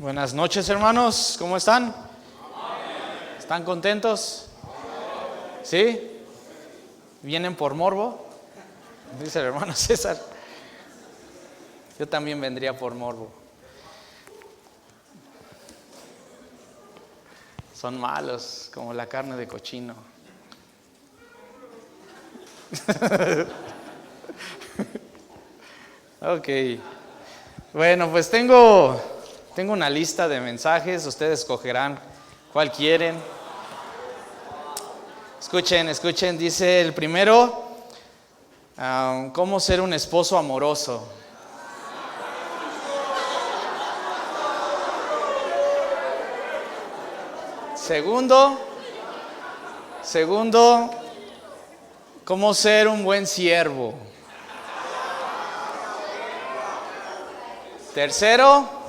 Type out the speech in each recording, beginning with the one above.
Buenas noches, hermanos, ¿cómo están? ¿Están contentos? ¿Sí? ¿Vienen por morbo? Dice el hermano César. Yo también vendría por morbo. Son malos, como la carne de cochino. Ok. Bueno, pues tengo una lista de mensajes. Ustedes escogerán cuál quieren. Escuchen. Dice el primero, ¿cómo ser un esposo amoroso? Segundo, ¿cómo ser un buen siervo? Tercero,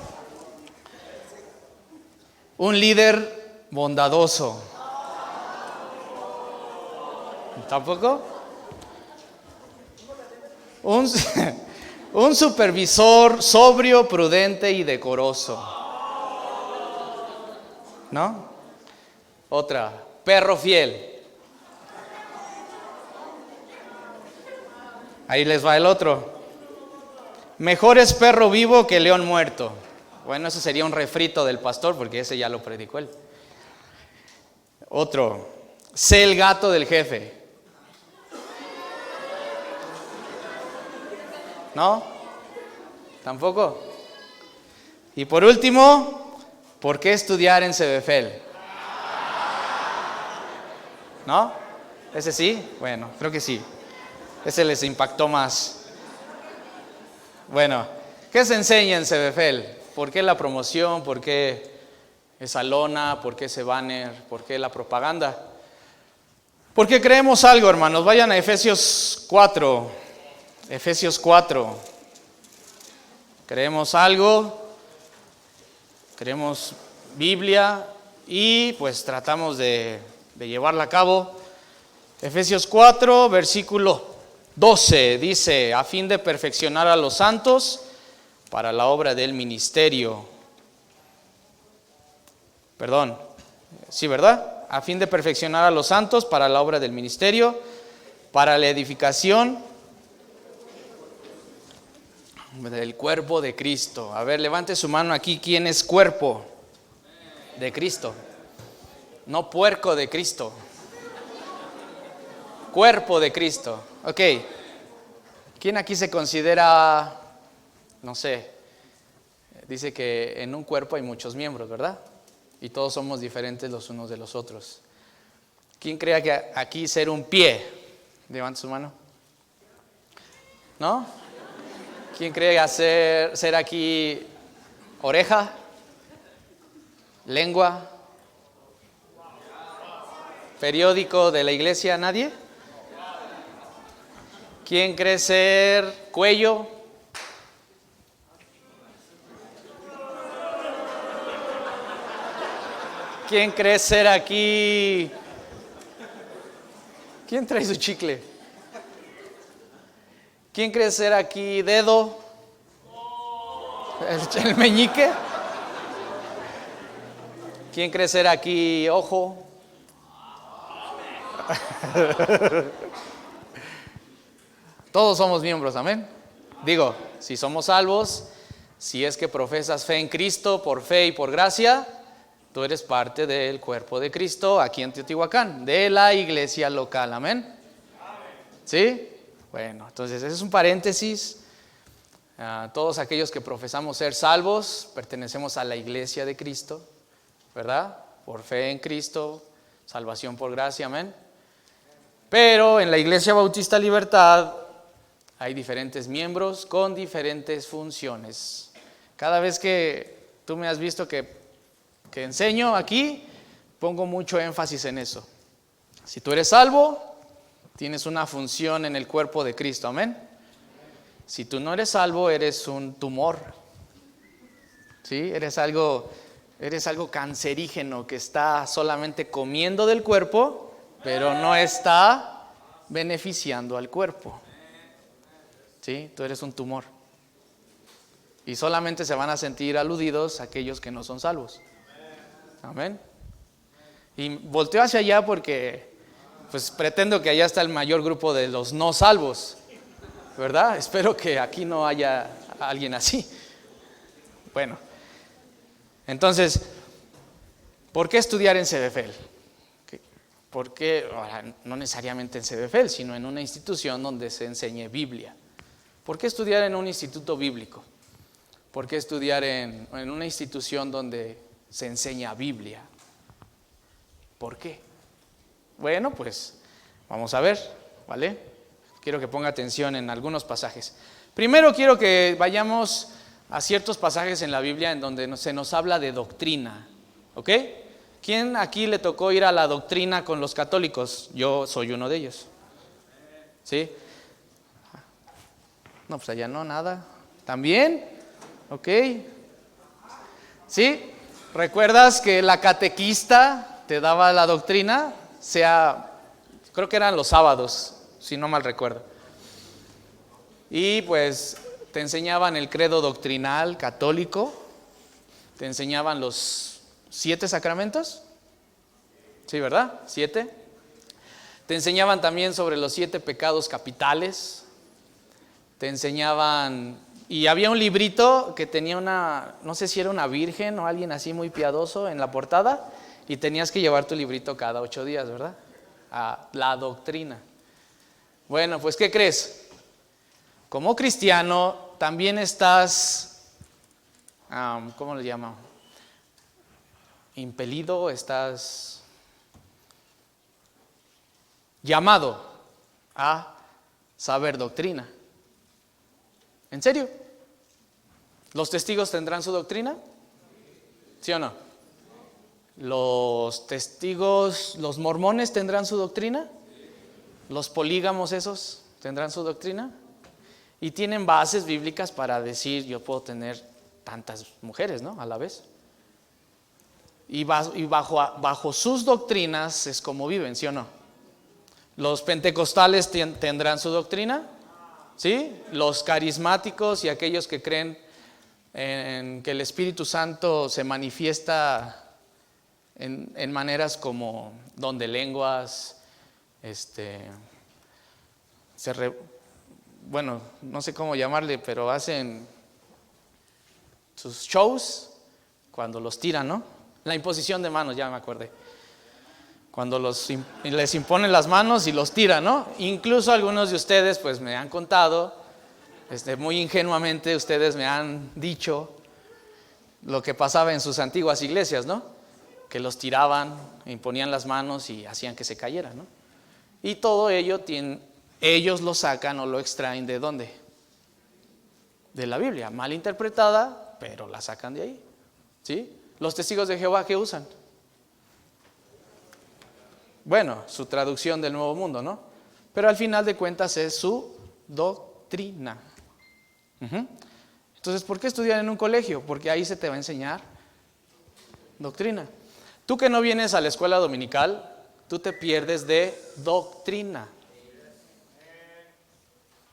un líder bondadoso. ¿Tampoco? Un supervisor sobrio, prudente y decoroso. ¿No? Otra, perro fiel. Ahí les va el otro. Mejor es perro vivo que león muerto. Bueno, ese sería un refrito del pastor, porque ese ya lo predicó él. Otro, sé el gato del jefe. ¿No? ¿Tampoco? Y por último, ¿por qué estudiar en CBFEL? ¿No? ¿Ese sí? Bueno, creo que sí. Ese les impactó más. Bueno, ¿qué se enseña en CBFEL? ¿Por qué la promoción? ¿Por qué esa lona? ¿Por qué ese banner? ¿Por qué la propaganda? Porque creemos algo, hermanos. Vayan a Efesios 4. Efesios 4. Creemos algo. Creemos Biblia y pues tratamos de llevarla a cabo. Efesios 4, versículo 12, dice, a fin de perfeccionar a los santos para la obra del ministerio. Perdón, sí, ¿verdad? A fin de perfeccionar a los santos para la obra del ministerio, para la edificación del cuerpo de Cristo. A ver, levante su mano aquí. ¿Quién es cuerpo de Cristo? No puerco de Cristo. Cuerpo de Cristo. Ok. ¿Quién aquí se considera, no sé, dice que en un cuerpo hay muchos miembros, ¿verdad? Y todos somos diferentes los unos de los otros. ¿Quién cree que aquí ser un pie? Levante su mano. ¿No? ¿Quién cree ser aquí oreja? ¿Lengua? ¿Periódico de la iglesia? ¿Nadie? ¿Quién cree ser cuello? ¿Quién cree ser aquí? ¿Quién trae su chicle? ¿Quién cree ser aquí dedo? ¿El meñique? ¿Quién cree ser aquí ojo? Todos somos miembros, amén. Digo, si somos salvos, si es que profesas fe en Cristo por fe y por gracia, tú eres parte del cuerpo de Cristo aquí en Teotihuacán, de la iglesia local, amén. ¿Sí? Bueno, entonces ese es un paréntesis. Todos aquellos que profesamos ser salvos, pertenecemos a la iglesia de Cristo, ¿verdad? Por fe en Cristo, salvación por gracia, amén. Pero en la Iglesia Bautista Libertad hay diferentes miembros con diferentes funciones. Cada vez que tú me has visto que enseño aquí, pongo mucho énfasis en eso. Si tú eres salvo, tienes una función en el cuerpo de Cristo, amén. Si tú no eres salvo, eres un tumor. ¿Sí? Eres algo cancerígeno que está solamente comiendo del cuerpo, pero no está beneficiando al cuerpo. ¿Sí? Tú eres un tumor. Y solamente se van a sentir aludidos aquellos que no son salvos. Amén. Y volteo hacia allá porque pues pretendo que allá está el mayor grupo de los no salvos, ¿verdad? Espero que aquí no haya alguien así. Bueno, entonces, ¿por qué estudiar en CBFEL? ¿Por qué? No necesariamente en CBFEL, sino en una institución donde se enseñe Biblia. ¿Por qué estudiar en un instituto bíblico? ¿Por qué estudiar en una institución donde se enseña Biblia? ¿Por qué? Bueno, pues vamos a ver, ¿vale? Quiero que ponga atención en algunos pasajes. Primero quiero que vayamos a ciertos pasajes en la Biblia en donde se nos habla de doctrina, ¿ok? ¿Quién aquí le tocó ir a la doctrina con los católicos? Yo soy uno de ellos. ¿Sí? No, pues allá no, nada. ¿También? ¿Ok? ¿Sí? ¿Recuerdas que la catequista te daba la doctrina? Creo que eran los sábados, si no mal recuerdo. Y pues te enseñaban el credo doctrinal católico, te enseñaban los 7 sacramentos, sí, ¿verdad? 7. Te enseñaban también sobre los 7 pecados capitales, te enseñaban, y había un librito que tenía no sé si era una virgen o alguien así muy piadoso en la portada, y tenías que llevar tu librito cada 8 días, ¿verdad? A la doctrina. Bueno, pues ¿qué crees? Como cristiano también estás, ¿cómo le llaman? Impelido, estás llamado a saber doctrina. ¿En serio? ¿Los testigos tendrán su doctrina? ¿Sí o no? ¿Los testigos, los mormones tendrán su doctrina? ¿Los polígamos esos tendrán su doctrina? Y tienen bases bíblicas para decir, yo puedo tener tantas mujeres, ¿no? A la vez. Y bajo sus doctrinas es como viven, ¿sí o no? ¿Los pentecostales tendrán su doctrina? ¿Sí? Los carismáticos y aquellos que creen en que el Espíritu Santo se manifiesta en maneras como don de lenguas, bueno, no sé cómo llamarle, pero hacen sus shows cuando los tiran, ¿no? La imposición de manos, ya me acordé. Cuando les imponen las manos y los tiran, ¿no? Incluso algunos de ustedes pues me han contado, muy ingenuamente ustedes me han dicho lo que pasaba en sus antiguas iglesias, ¿no? Que los tiraban, imponían las manos y hacían que se cayeran, ¿no? Y todo ello ellos lo sacan o lo extraen ¿de dónde? De la Biblia, mal interpretada, pero la sacan de ahí, ¿sí? Los testigos de Jehová, ¿qué usan? Bueno, su traducción del Nuevo Mundo, ¿no? Pero al final de cuentas es su doctrina. Entonces, ¿por qué estudiar en un colegio? Porque ahí se te va a enseñar doctrina. Tú que no vienes a la escuela dominical, tú te pierdes de doctrina.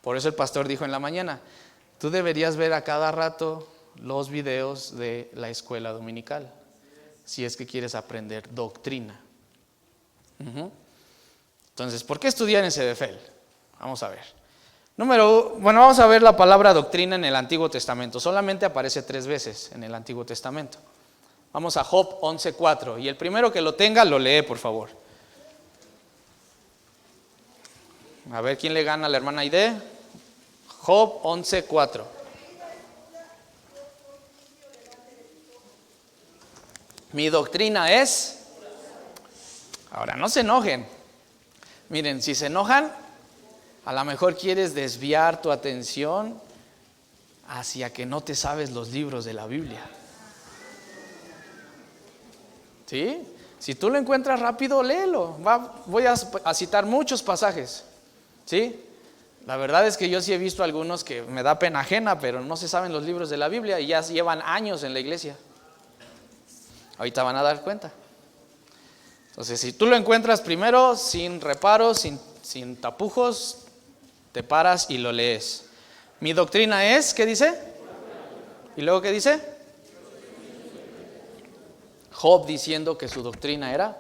Por eso el pastor dijo en la mañana, tú deberías ver a cada rato los videos de la escuela dominical, si es que quieres aprender doctrina. Entonces, ¿por qué estudiar en CBFEL? Vamos a ver. Vamos a ver la palabra doctrina en el Antiguo Testamento. Solamente aparece 3 veces en el Antiguo Testamento. Vamos a Job 11:4. Y el primero que lo tenga, lo lee, por favor. A ver quién le gana a la hermana Aide. Job 11:4. Mi doctrina es... Ahora, no se enojen. Miren, si se enojan, a lo mejor quieres desviar tu atención hacia que no te sabes los libros de la Biblia. ¿Sí? Si tú lo encuentras rápido, léelo. Voy a citar muchos pasajes. ¿Sí? La verdad es que yo sí he visto algunos que me da pena ajena, pero no se saben los libros de la Biblia y ya llevan años en la iglesia. Ahorita van a dar cuenta. Entonces, si tú lo encuentras primero, sin reparos, sin tapujos, te paras y lo lees. Mi doctrina es, ¿qué dice? ¿Y luego qué dice? Job diciendo que su doctrina era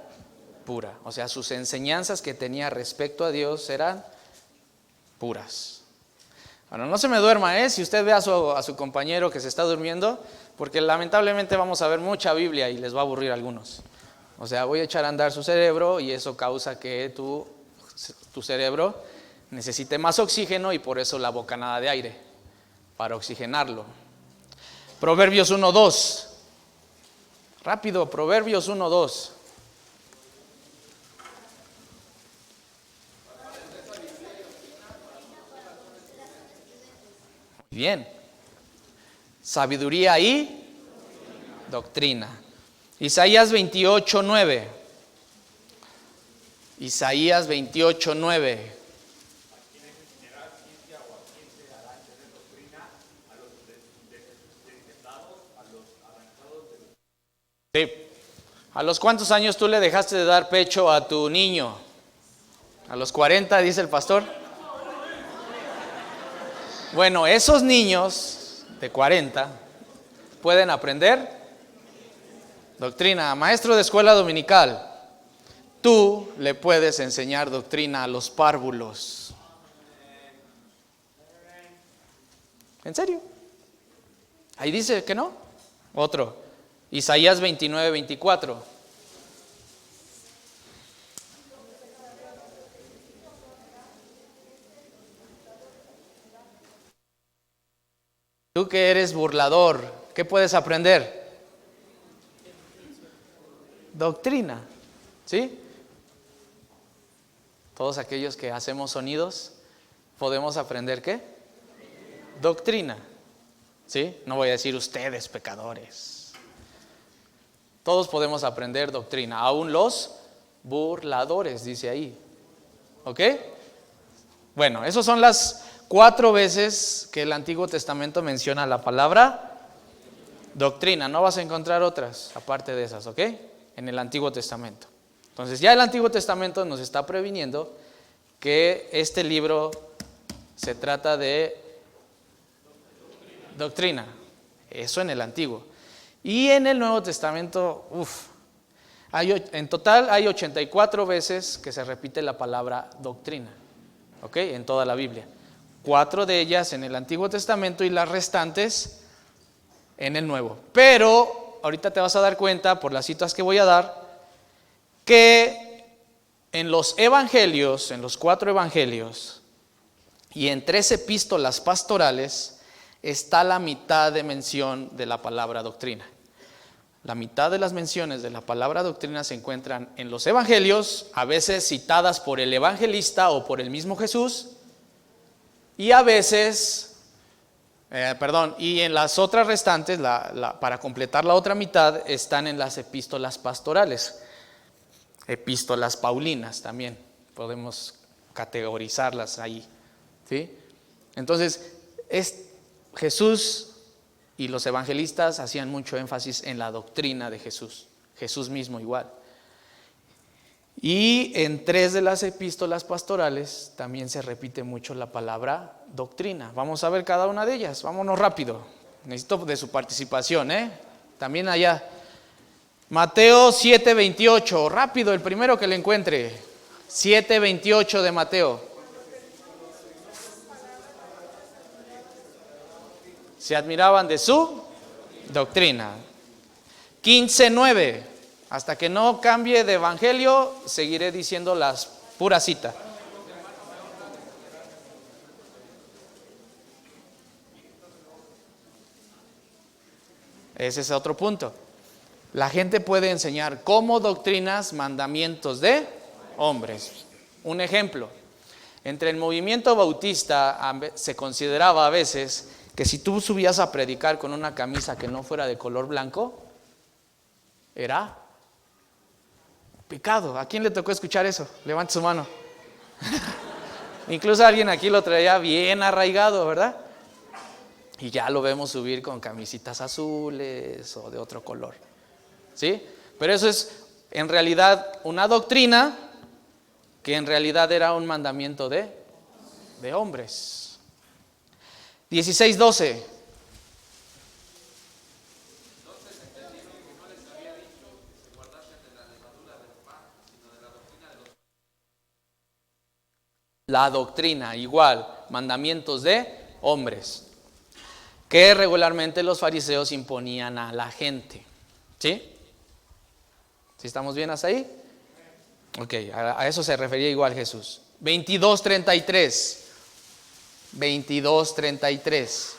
pura. O sea, sus enseñanzas que tenía respecto a Dios eran puras. Bueno, no se me duerma, si usted ve a su compañero que se está durmiendo, porque lamentablemente vamos a ver mucha Biblia y les va a aburrir a algunos. O sea, voy a echar a andar su cerebro y eso causa que tu cerebro necesite más oxígeno y por eso la bocanada de aire, para oxigenarlo. Proverbios 1:2. Rápido, Proverbios 1:2. Bien. Sabiduría y doctrina. Isaías 28:9. Isaías 28:9. Sí. ¿A los cuántos años tú le dejaste de dar pecho a tu niño? ¿A los 40, dice el pastor? Bueno, esos niños de 40 pueden aprender doctrina. Maestro de escuela dominical, tú le puedes enseñar doctrina a los párvulos. ¿En serio? Ahí dice que no. Otro, Isaías 29:24. Tú que eres burlador, ¿qué puedes aprender? Doctrina, ¿sí? Todos aquellos que hacemos sonidos, ¿podemos aprender qué? Doctrina, ¿sí? No voy a decir ustedes pecadores. Todos podemos aprender doctrina, aún los burladores, dice ahí. ¿Ok? Bueno, esas son las 4 veces que el Antiguo Testamento menciona la palabra doctrina. No vas a encontrar otras aparte de esas, ¿ok? En el Antiguo Testamento. Entonces ya el Antiguo Testamento nos está previniendo que este libro se trata de doctrina. Eso en el Antiguo. Y en el Nuevo Testamento, en total hay 84 veces que se repite la palabra doctrina, ¿ok? En toda la Biblia. 4 de ellas en el Antiguo Testamento y las restantes en el Nuevo. Pero ahorita te vas a dar cuenta, por las citas que voy a dar, que en los evangelios, en los 4 evangelios y en 3 epístolas pastorales, está la mitad de mención de la palabra doctrina. La mitad de las menciones de la palabra doctrina se encuentran en los evangelios, a veces citadas por el evangelista o por el mismo Jesús, y a veces, y en las otras restantes, para completar la otra mitad, están en las epístolas pastorales, epístolas paulinas también, podemos categorizarlas ahí, ¿sí? Entonces, Jesús y los evangelistas hacían mucho énfasis en la doctrina de Jesús, Jesús mismo igual. Y en 3 de las epístolas pastorales también se repite mucho la palabra doctrina. Vamos a ver cada una de ellas, vámonos rápido. Necesito de su participación, también allá. Mateo 7:28, rápido, el primero que le encuentre. 7:28 de Mateo. Se admiraban de su doctrina. 15:9. Hasta que no cambie de evangelio, seguiré diciendo las pura cita. Ese es otro punto. La gente puede enseñar como doctrinas mandamientos de hombres. Un ejemplo, entre el movimiento bautista se consideraba a veces que si tú subías a predicar con una camisa que no fuera de color blanco, era pecado. ¿A quién le tocó escuchar eso? Levante su mano. Incluso alguien aquí lo traía bien arraigado, ¿verdad? Y ya lo vemos subir con camisitas azules o de otro color, ¿sí? Pero eso es en realidad una doctrina que en realidad era un mandamiento de hombres. 16:12. La doctrina, igual, mandamientos de hombres, que regularmente los fariseos imponían a la gente. ¿Sí? ¿Sí estamos bien hasta ahí? Ok, a eso se refería igual Jesús. 22:33. 22:33.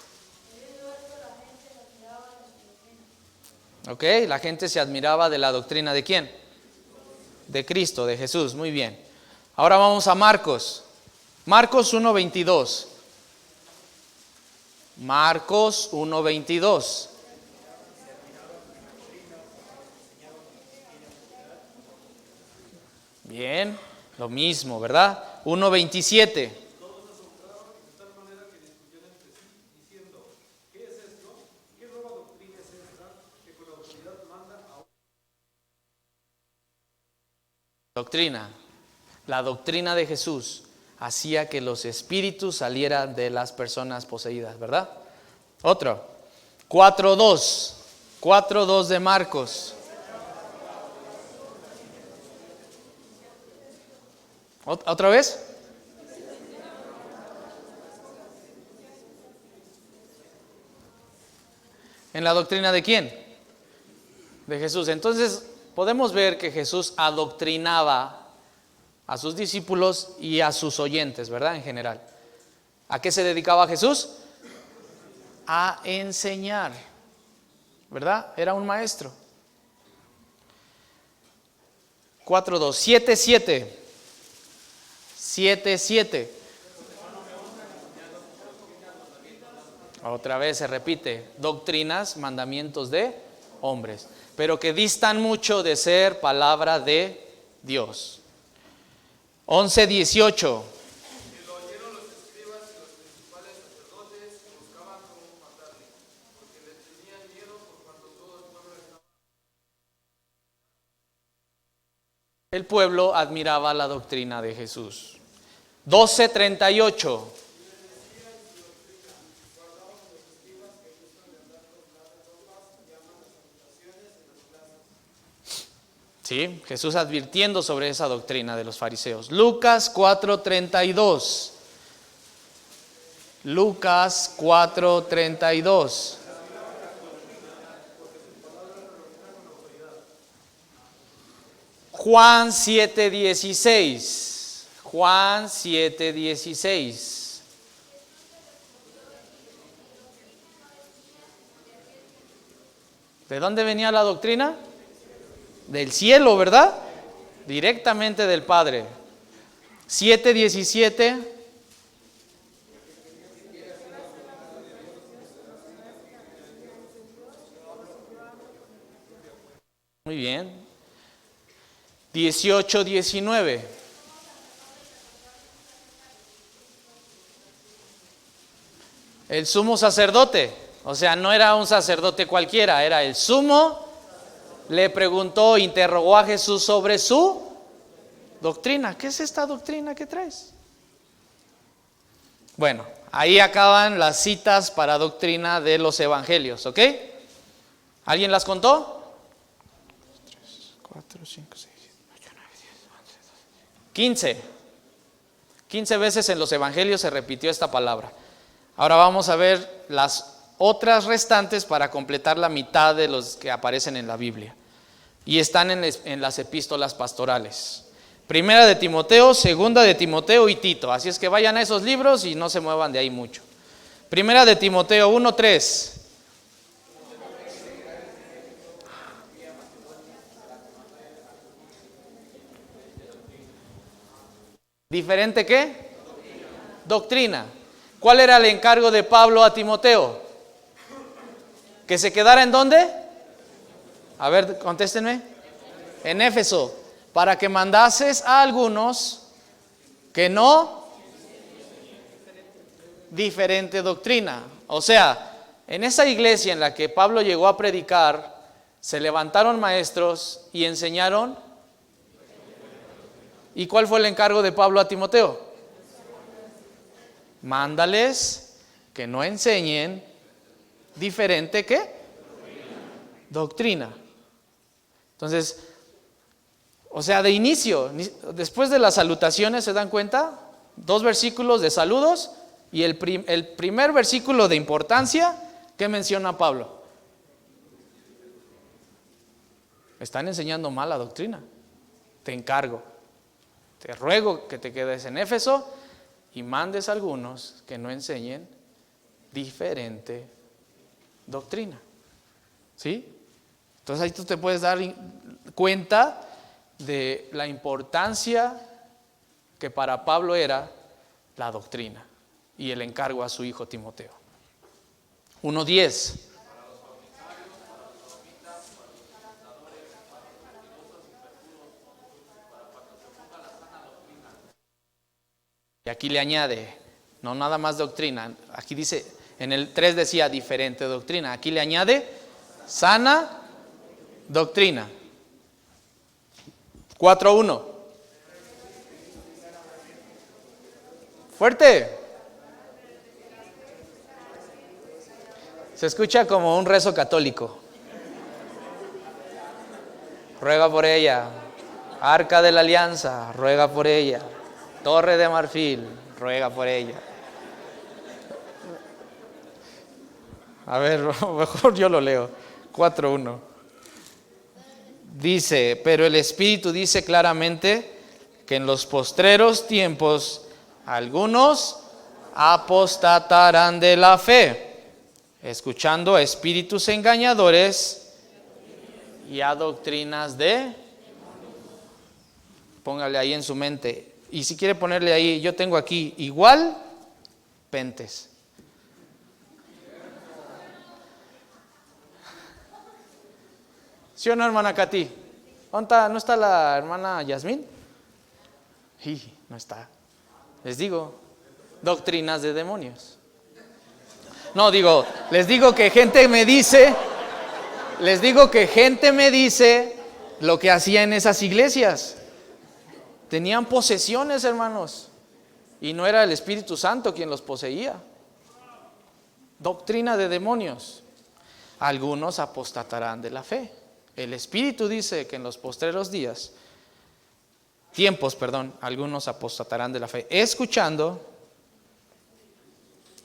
Ok, la gente se admiraba de la doctrina ¿de quién? De Cristo, de Jesús, muy bien. Ahora vamos a Marcos. Marcos 1:22. Marcos 1:22. Bien, lo mismo, ¿verdad? 1:27. Doctrina. La doctrina de Jesús hacía que los espíritus salieran de las personas poseídas, ¿verdad? Otro. 4:2. 4:2 de Marcos. ¿Otra vez? ¿En la doctrina de quién? De Jesús. Entonces, podemos ver que Jesús adoctrinaba a sus discípulos y a sus oyentes, ¿verdad? En general. ¿A qué se dedicaba Jesús? A enseñar, ¿verdad? Era un maestro. 4:2. 7:7. 7:7. Otra vez se repite, doctrinas, mandamientos de hombres, pero que distan mucho de ser palabra de Dios. 11:18. El pueblo admiraba la doctrina de Jesús. 12:38. Sí, Jesús advirtiendo sobre esa doctrina de los fariseos. Lucas 4:32. Lucas 4:32. Juan 7:16. Juan 7:16. ¿De dónde venía la doctrina? Del cielo, ¿verdad? Directamente del Padre. 7:17. Muy bien. 18:19. El sumo sacerdote, o sea, no era un sacerdote cualquiera, era el sumo. Le preguntó, interrogó a Jesús sobre su doctrina. ¿Qué es esta doctrina que traes? Bueno, ahí acaban las citas para doctrina de los evangelios, ¿ok? ¿Alguien las contó? 3, 4, 5, 6, 7, 8, 9, 10, 11, 12. 15 veces en los evangelios se repitió esta palabra. Ahora vamos a ver las otras restantes para completar la mitad de los que aparecen en la Biblia. Y están en las epístolas pastorales. Primera de Timoteo, segunda de Timoteo y Tito. Así es que vayan a esos libros y no se muevan de ahí mucho. Primera de Timoteo 1:3. ¿Diferente qué? Doctrina. ¿Cuál era el encargo de Pablo a Timoteo? ¿Que se quedara en dónde? A ver, contéstenme. En Éfeso. Para que mandases a algunos que no diferente doctrina. O sea, en esa iglesia en la que Pablo llegó a predicar, se levantaron maestros y enseñaron. ¿Y cuál fue el encargo de Pablo a Timoteo? Mándales que no enseñen diferente ¿qué? Doctrina. Entonces, o sea, de inicio, después de las salutaciones, ¿se dan cuenta? 2 versículos de saludos y el primer versículo de importancia, ¿qué menciona Pablo? Están enseñando mala doctrina. Te encargo, te ruego que te quedes en Éfeso y mandes a algunos que no enseñen diferente doctrina. ¿Sí? Entonces ahí tú te puedes dar cuenta de la importancia que para Pablo era la doctrina y el encargo a su hijo Timoteo. 1:10. Y aquí le añade, no nada más doctrina, aquí dice, en el 3 decía diferente doctrina, aquí le añade sana doctrina. 4:1. Fuerte. Se escucha como un rezo católico. Ruega por ella. Arca de la Alianza, ruega por ella. Torre de Marfil, ruega por ella. A ver, mejor yo lo leo. 4:1. Dice, pero el Espíritu dice claramente que en los postreros tiempos algunos apostatarán de la fe, escuchando a espíritus engañadores y a doctrinas de... Póngale ahí en su mente. Y si quiere ponerle ahí, yo tengo aquí igual pentes. ¿Sí o no, hermana Katy? ¿No está la hermana Yasmín? Sí, no está. Les digo, doctrinas de demonios. No, les digo que gente me dice lo que hacía en esas iglesias. Tenían posesiones, hermanos, y no era el Espíritu Santo quien los poseía. Doctrina de demonios. Algunos apostatarán de la fe. El Espíritu dice que en los postreros tiempos, algunos apostatarán de la fe, escuchando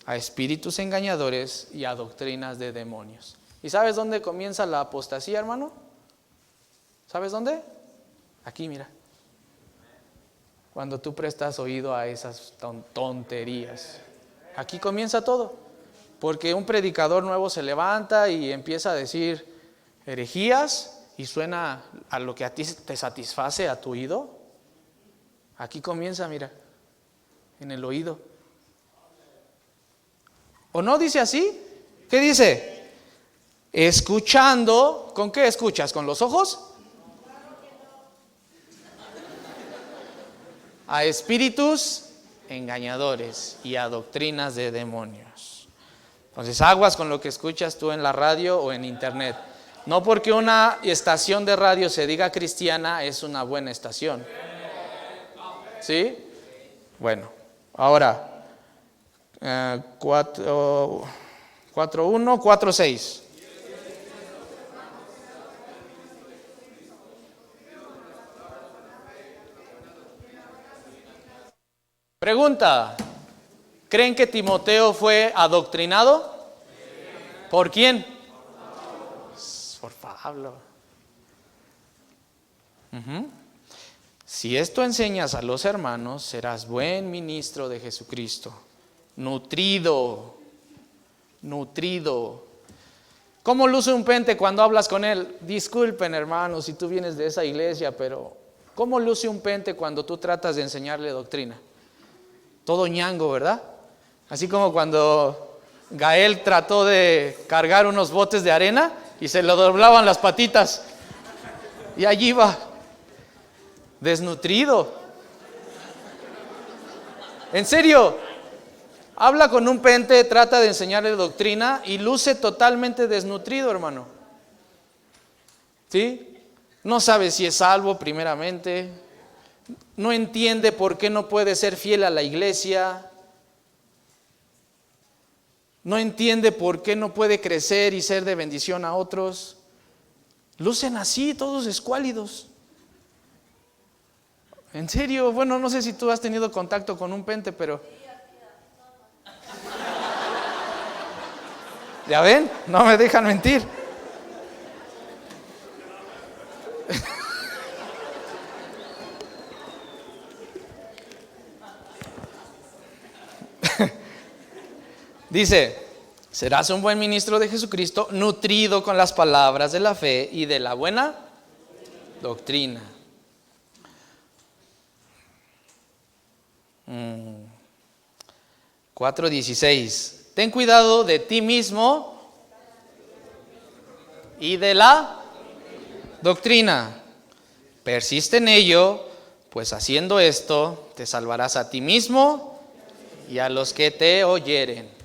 a espíritus engañadores y a doctrinas de demonios. ¿Y sabes dónde comienza la apostasía, hermano? ¿Sabes dónde? Aquí, mira. Cuando tú prestas oído a esas tonterías. Aquí comienza todo. Porque un predicador nuevo se levanta y empieza a decir herejías y suena a lo que a ti te satisface a tu oído. Aquí comienza, mira, en el oído. ¿O no dice así? ¿Qué dice? Escuchando, ¿con qué escuchas? ¿Con los ojos? A espíritus engañadores y a doctrinas de demonios. Entonces, aguas con lo que escuchas tú en la radio o en internet. No porque una estación de radio se diga cristiana es una buena estación. ¿Sí? Bueno, ahora 4:1, 4:6. Pregunta, ¿creen que Timoteo fue adoctrinado? ¿Por quién? Por Pablo. Si esto enseñas a los hermanos, serás buen ministro de Jesucristo, nutrido. ¿Cómo luce un pente cuando hablas con él? Disculpen, hermanos, si tú vienes de esa iglesia, pero ¿cómo luce un pente cuando tú tratas de enseñarle doctrina? Todo ñango, ¿verdad? Así como cuando Gael trató de cargar unos botes de arena y se le doblaban las patitas. Y allí va, desnutrido. En serio, habla con un pente, trata de enseñarle doctrina y luce totalmente desnutrido, hermano. ¿Sí? No sabe si es salvo primeramente. No entiende por qué no puede ser fiel a la iglesia. No entiende por qué no puede crecer y ser de bendición a otros. Lucen así, todos escuálidos. ¿En serio? Bueno, no sé si tú has tenido contacto con un pente, pero... ¿Ya ven? No me dejan mentir. Dice, serás un buen ministro de Jesucristo, nutrido con las palabras de la fe y de la buena doctrina. 4:16. Ten cuidado de ti mismo y de la doctrina. Persiste en ello, pues haciendo esto te salvarás a ti mismo y a los que te oyeren.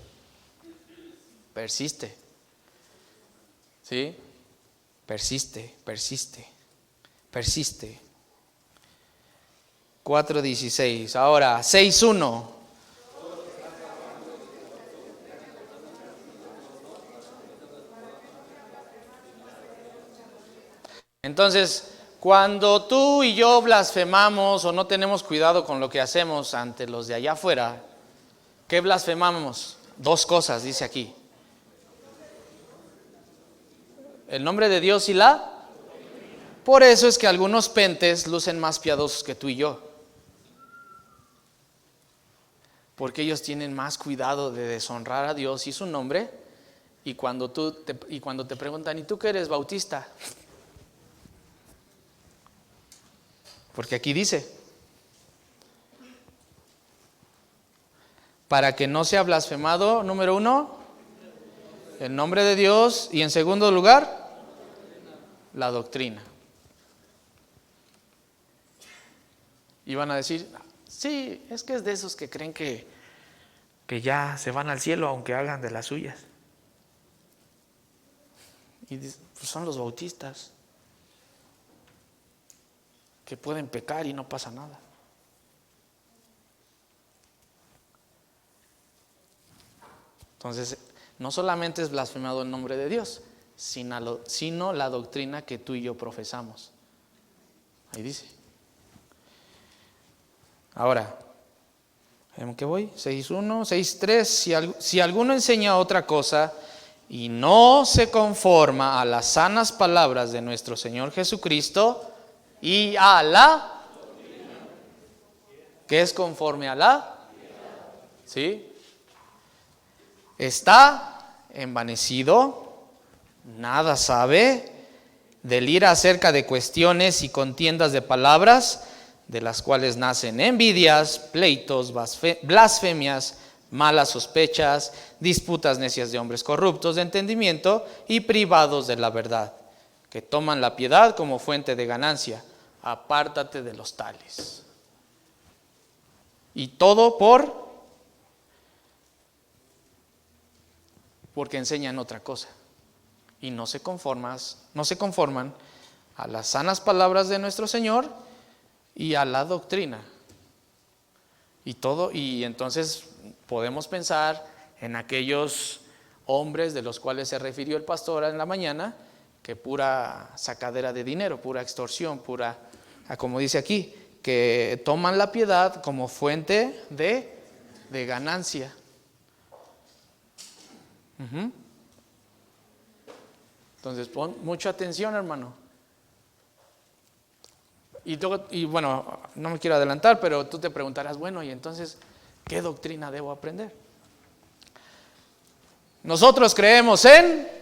Persiste. ¿Sí? Persiste. 4:16. Ahora, 6:1. Entonces, cuando tú y yo blasfemamos o no tenemos cuidado con lo que hacemos ante los de allá afuera, ¿qué blasfemamos? 2 cosas, dice aquí. El nombre de Dios y la... Por eso es que algunos pentes lucen más piadosos que tú y yo. Porque ellos tienen más cuidado de deshonrar a Dios y su nombre. Y cuando te preguntan, ¿y tú qué eres, bautista? Porque aquí dice, para que no sea blasfemado, número 1, el nombre de Dios, y en segundo lugar, la doctrina. Y van a decir, sí, es que es de esos que creen que ya se van al cielo aunque hagan de las suyas. Y pues son los bautistas que pueden pecar y no pasa nada. Entonces, no solamente es blasfemado el nombre de Dios, sino la doctrina que tú y yo profesamos. Ahí dice. Ahora, ¿en qué voy? 6:1, 6:3. Si alguno enseña otra cosa y no se conforma a las sanas palabras de nuestro Señor Jesucristo y a la... ¿Qué es conforme a la? ¿Sí? Está envanecido, nada sabe, delira acerca de cuestiones y contiendas de palabras, de las cuales nacen envidias, pleitos, blasfemias, malas sospechas, disputas necias de hombres corruptos de entendimiento y privados de la verdad, que toman la piedad como fuente de ganancia. Apártate de los tales. Y todo porque enseñan otra cosa y no se conforman a las sanas palabras de nuestro Señor y a la doctrina. Y entonces podemos pensar en aquellos hombres de los cuales se refirió el pastor en la mañana, que pura sacadera de dinero, pura extorsión, como dice aquí, que toman la piedad como fuente de ganancia. Entonces pon mucha atención, hermano. Y bueno, no me quiero adelantar, pero tú te preguntarás, bueno, y entonces, ¿qué doctrina debo aprender? Nosotros creemos en...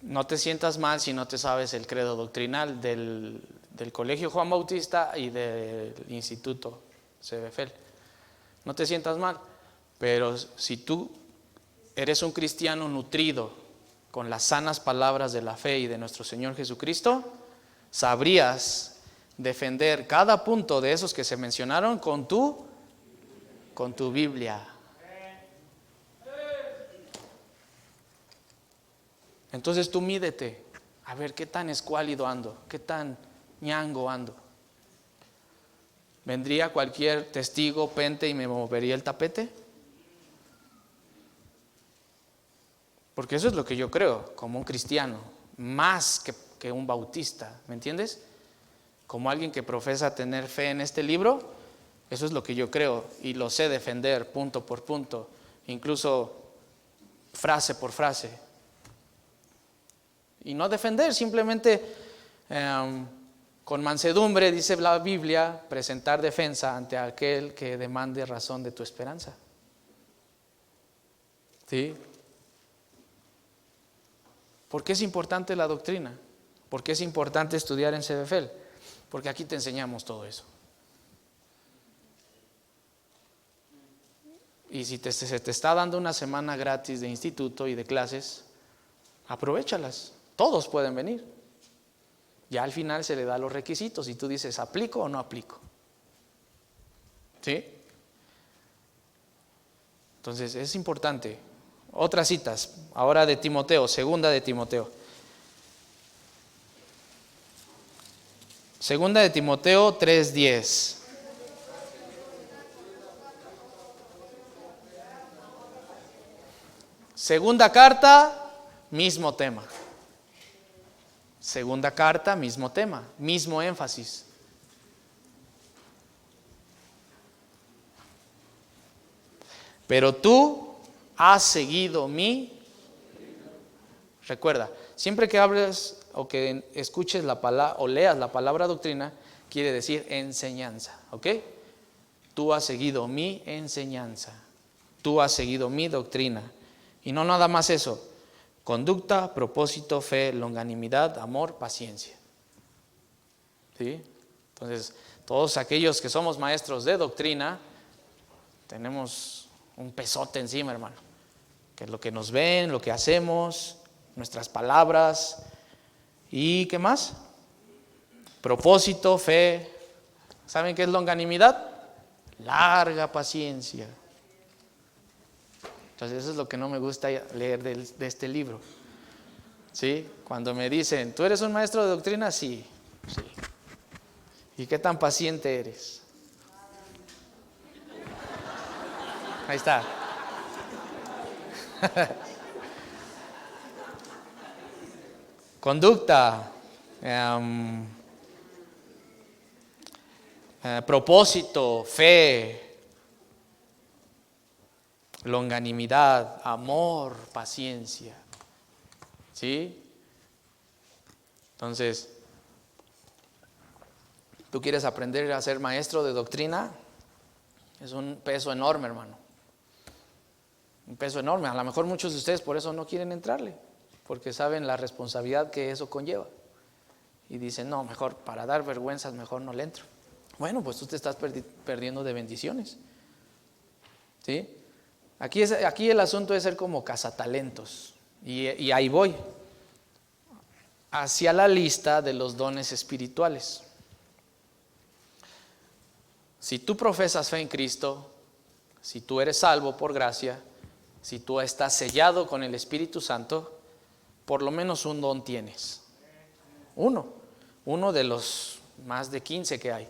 No te sientas mal si no te sabes el credo doctrinal del Colegio Juan Bautista y del Instituto CBFEL. No te sientas mal, Pero si tú eres un cristiano nutrido con las sanas palabras de la fe y de nuestro Señor Jesucristo, sabrías defender cada punto de esos que se mencionaron con tu Biblia. Entonces tú mídete, a ver qué tan escuálido ando, qué tan ñango ando. ¿Vendría cualquier testigo, pente y me movería el tapete? Porque eso es lo que yo creo, como un cristiano, más que un bautista, ¿me entiendes? Como alguien que profesa tener fe en este libro, eso es lo que yo creo y lo sé defender punto por punto, incluso frase por frase. Y no defender, simplemente con mansedumbre, dice la Biblia, presentar defensa ante aquel que demande razón de tu esperanza. ¿Sí? ¿Por qué es importante la doctrina? ¿Por qué es importante estudiar en CBFEL? Porque aquí te enseñamos todo eso. Y si se te está dando una semana gratis de instituto y de clases, aprovéchalas. Todos pueden venir. Ya al final se le da los requisitos y tú dices, ¿aplico o no aplico? ¿Sí? Entonces es importante. Otras citas, ahora de Timoteo, segunda de Timoteo. Segunda de Timoteo 3:10. Segunda carta, mismo tema. Segunda carta, mismo tema, mismo énfasis. Pero tú has seguido recuerda, siempre que hables o que escuches la palabra o leas la palabra doctrina, quiere decir enseñanza, ¿ok? Tú has seguido mi enseñanza, tú has seguido mi doctrina. Y no nada más eso, conducta, propósito, fe, longanimidad, amor, paciencia. ¿Sí? Entonces, todos aquellos que somos maestros de doctrina, tenemos un pesote encima, hermano. Que es lo que nos ven, lo que hacemos, nuestras palabras. ¿Y qué más? Propósito, fe. ¿Saben qué es longanimidad? Larga paciencia. Entonces eso es lo que no me gusta leer de este libro. ¿Sí? Cuando me dicen, ¿tú eres un maestro de doctrina? Sí, sí. ¿Y qué tan paciente eres? Ahí está. Conducta, propósito, fe, longanimidad, amor, paciencia. ¿Sí? Entonces, ¿tú quieres aprender a ser maestro de doctrina? Es un peso enorme, hermano. Un peso enorme. A lo mejor muchos de ustedes por eso no quieren entrarle, porque saben la responsabilidad que eso conlleva. Y dicen, no, mejor para dar vergüenzas, mejor no le entro. Bueno, pues tú te estás perdiendo de bendiciones. ¿Sí? Aquí el asunto es ser como cazatalentos. Y ahí voy. Hacia la lista de los dones espirituales. Si tú profesas fe en Cristo, si tú eres salvo por gracia, si tú estás sellado con el Espíritu Santo, por lo menos un don tienes. Uno de los más de 15 que hay.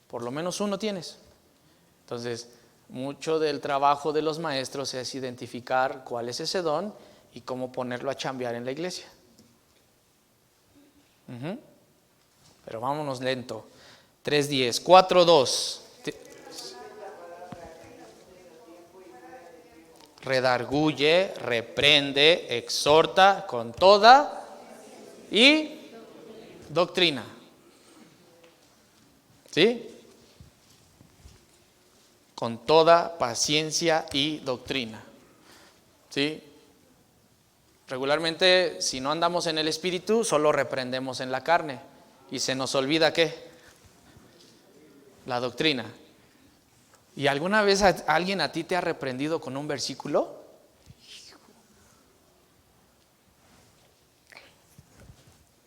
Por lo menos uno tienes. Entonces, mucho del trabajo de los maestros es identificar cuál es ese don y cómo ponerlo a chambear en la iglesia. Pero vámonos lento. 3:10, 4:2. Redarguye, reprende, exhorta con toda y doctrina. ¿Sí? Con toda paciencia y doctrina. ¿Sí? Regularmente, si no andamos en el Espíritu, solo reprendemos en la carne. Y se nos olvida ¿qué? La doctrina. ¿Y alguna vez alguien a ti te ha reprendido con un versículo?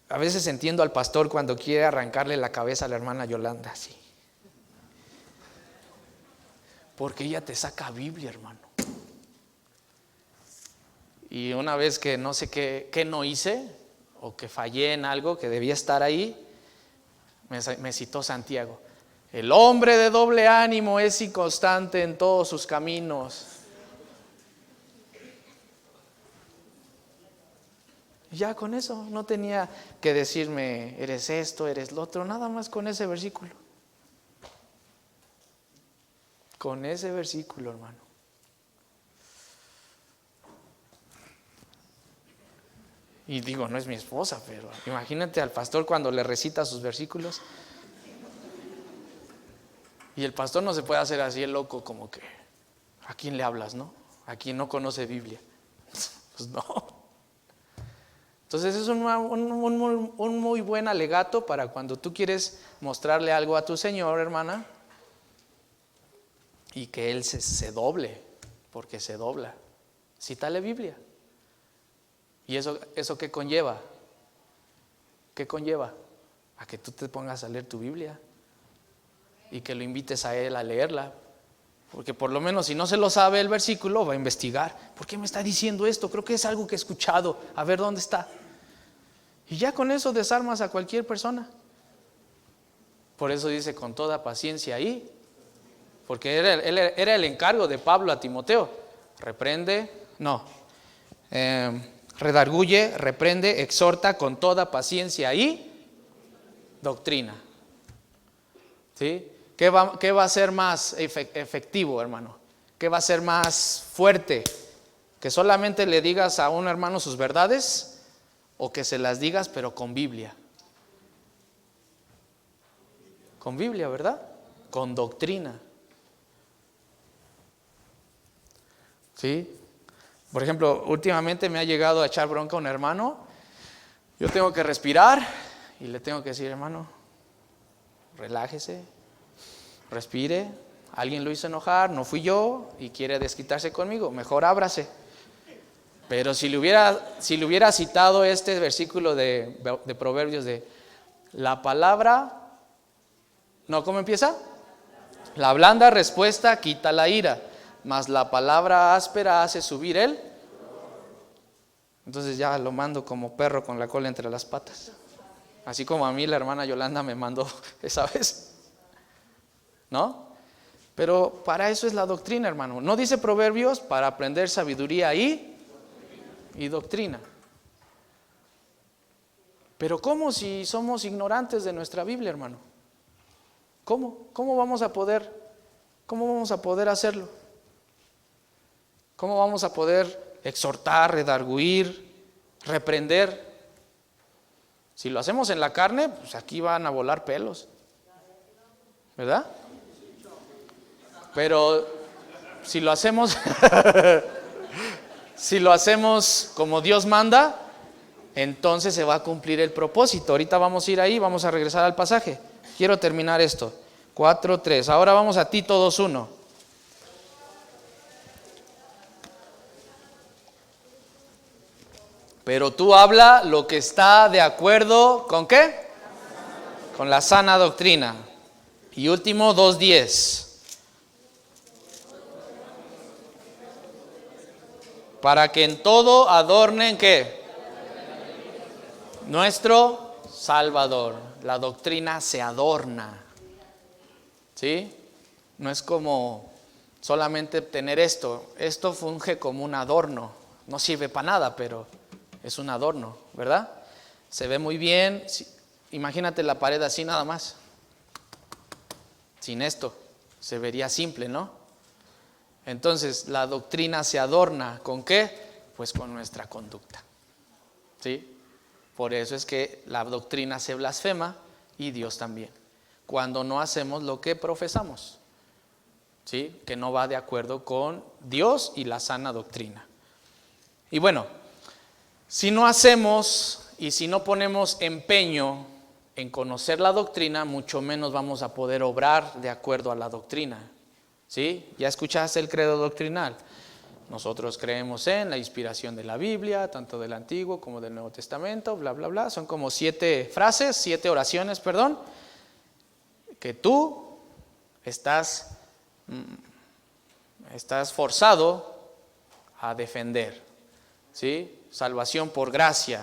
A veces entiendo al pastor cuando quiere arrancarle la cabeza a la hermana Yolanda, así. Porque ella te saca Biblia, hermano. Y una vez que no sé qué no hice, o que fallé en algo que debía estar ahí, me citó Santiago. El hombre de doble ánimo es inconstante en todos sus caminos. Ya con eso, no tenía que decirme, eres esto, eres lo otro, nada más con ese versículo. Con ese versículo, hermano. Y digo, no es mi esposa, pero imagínate al pastor cuando le recita sus versículos. Y el pastor no se puede hacer así el loco, como que, ¿a quién le hablas, no? ¿A quien no conoce Biblia? Pues no. Entonces es un muy buen alegato para cuando tú quieres mostrarle algo a tu Señor, hermana, y que Él se doble, porque se dobla. Cítale Biblia. ¿Y eso qué conlleva? ¿Qué conlleva? A que tú te pongas a leer tu Biblia y que lo invites a Él a leerla. Porque por lo menos si no se lo sabe el versículo, va a investigar. ¿Por qué me está diciendo esto? Creo que es algo que he escuchado. A ver dónde está. Y ya con eso desarmas a cualquier persona. Por eso dice con toda paciencia ahí. Porque era el encargo de Pablo a Timoteo. Redarguye, reprende, exhorta con toda paciencia y doctrina. ¿Sí? ¿Qué va a ser más efectivo, hermano? ¿Qué va a ser más fuerte? ¿Que solamente le digas a un hermano sus verdades o que se las digas pero con Biblia? Con Biblia, ¿verdad? Con doctrina. ¿Sí? Por ejemplo, últimamente me ha llegado a echar bronca un hermano. Yo tengo que respirar y le tengo que decir, hermano, relájese, respire. Alguien lo hizo enojar, no fui yo y quiere desquitarse conmigo. Mejor ábrase. Pero si le hubiera citado este versículo de Proverbios de la palabra, ¿no? ¿Cómo empieza? La blanda respuesta quita la ira, mas la palabra áspera hace subir él. Entonces ya lo mando como perro con la cola entre las patas. Así como a mí la hermana Yolanda me mandó esa vez. ¿No? Pero para eso es la doctrina, hermano. No dice Proverbios para aprender sabiduría y doctrina. Pero ¿cómo si somos ignorantes de nuestra Biblia, hermano? ¿Cómo vamos a poder hacerlo? ¿Cómo vamos a poder exhortar, redarguir, reprender? Si lo hacemos en la carne, pues aquí van a volar pelos, ¿verdad? Pero si lo hacemos como Dios manda, entonces se va a cumplir el propósito. Ahorita vamos a ir ahí, vamos a regresar al pasaje. Quiero terminar esto. 4:3. Ahora vamos a Tito 2:1. Pero tú habla lo que está de acuerdo ¿con qué? Con la sana doctrina. Y último, 2:10. Para que en todo adornen ¿qué? Nuestro Salvador. La doctrina se adorna. ¿Sí? No es como solamente tener esto. Esto funge como un adorno. No sirve para nada, pero es un adorno, ¿verdad? Se ve muy bien. Imagínate la pared así nada más. Sin esto. Se vería simple, ¿no? Entonces, la doctrina se adorna ¿con qué? Pues con nuestra conducta. ¿Sí? Por eso es que la doctrina se blasfema y Dios también. Cuando no hacemos lo que profesamos. ¿Sí? Que no va de acuerdo con Dios y la sana doctrina. Y bueno, si no hacemos y si no ponemos empeño en conocer la doctrina, mucho menos vamos a poder obrar de acuerdo a la doctrina. ¿Sí? Ya escuchaste el credo doctrinal. Nosotros creemos en la inspiración de la Biblia, tanto del Antiguo como del Nuevo Testamento, bla, bla, bla. Son como 7 frases, 7 oraciones, perdón, que tú estás forzado a defender. ¿Sí? Salvación por gracia.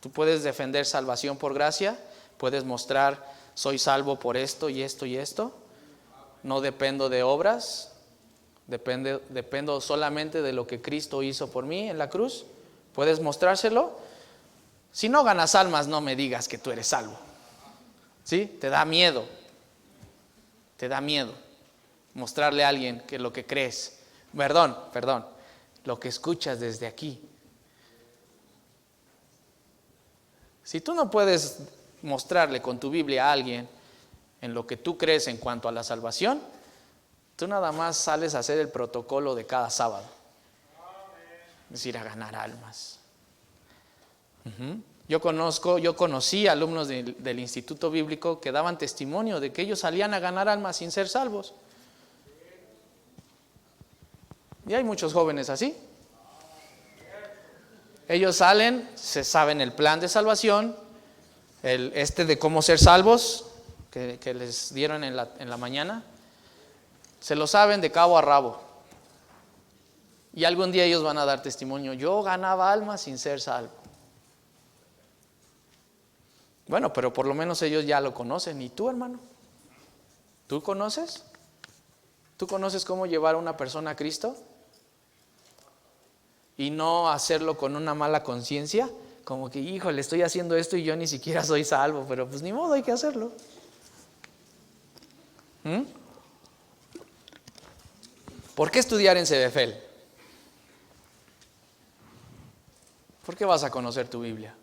Tú puedes defender salvación por gracia, puedes mostrar, soy salvo por esto y esto y esto. No dependo de obras. Dependo solamente de lo que Cristo hizo por mí en la cruz. ¿Puedes mostrárselo? Si no ganas almas, no me digas que tú eres salvo. ¿Sí? Te da miedo. Te da miedo mostrarle a alguien que lo que crees, perdón, lo que escuchas desde aquí. Si tú no puedes mostrarle con tu Biblia a alguien en lo que tú crees en cuanto a la salvación, tú nada más sales a hacer el protocolo de cada sábado. Es ir a ganar almas. Yo conocí alumnos del Instituto Bíblico que daban testimonio de que ellos salían a ganar almas sin ser salvos. Y hay muchos jóvenes así. Ellos salen, se saben el plan de salvación, de cómo ser salvos, que les dieron en la mañana. Se lo saben de cabo a rabo. Y algún día ellos van a dar testimonio. Yo ganaba almas sin ser salvo. Bueno, pero por lo menos ellos ya lo conocen. ¿Y tú, hermano? ¿Tú conoces? ¿Tú conoces cómo llevar a una persona a Cristo? Y no hacerlo con una mala conciencia. Como que, híjole, estoy haciendo esto y yo ni siquiera soy salvo. Pero pues ni modo, hay que hacerlo. ¿Por qué estudiar en CBFEL? ¿Por qué vas a conocer tu Biblia?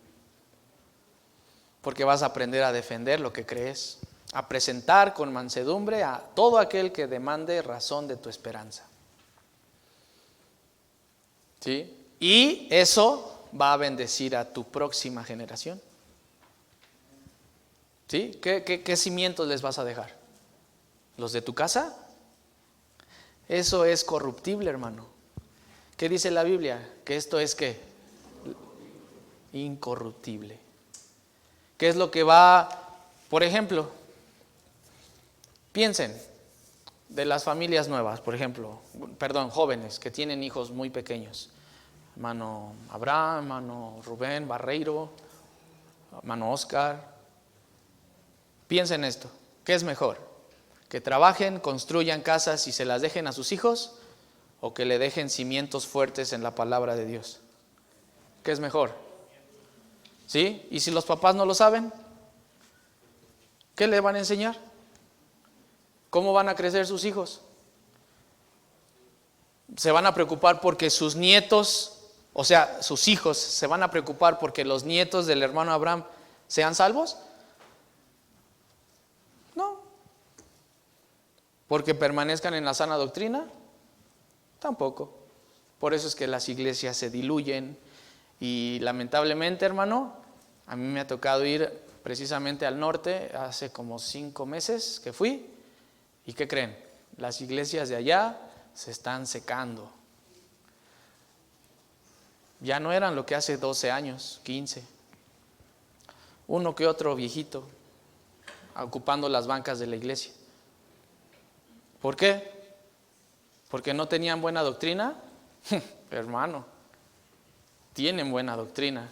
Porque vas a aprender a defender lo que crees, a presentar con mansedumbre a todo aquel que demande razón de tu esperanza. ¿Sí? Y eso va a bendecir a tu próxima generación. ¿Sí? ¿Qué cimientos les vas a dejar? ¿Los de tu casa? Eso es corruptible, hermano. ¿Qué dice la Biblia? Que esto es ¿qué? Incorruptible. ¿Qué es lo que va? Por ejemplo, piensen de las familias nuevas, por ejemplo, jóvenes que tienen hijos muy pequeños. Hermano Abraham, hermano Rubén Barreiro, hermano Oscar. Piensen esto, ¿qué es mejor? ¿Que trabajen, construyan casas y se las dejen a sus hijos? ¿O que le dejen cimientos fuertes en la palabra de Dios? ¿Qué es mejor? ¿Sí? ¿Y si los papás no lo saben? ¿Qué le van a enseñar? ¿Cómo van a crecer sus hijos? ¿Se van a preocupar porque sus nietos, o sea, sus hijos, se van a preocupar porque los nietos del hermano Abraham sean salvos? No. ¿Porque permanezcan en la sana doctrina? Tampoco. Por eso es que las iglesias se diluyen y lamentablemente, hermano, a mí me ha tocado ir precisamente al norte hace como 5 meses que fui. ¿Y qué creen? Las iglesias de allá se están secando. Ya no eran lo que hace 12 años, 15. Uno que otro viejito ocupando las bancas de la iglesia. ¿Por qué? ¿Porque no tenían buena doctrina? Hermano, tienen buena doctrina.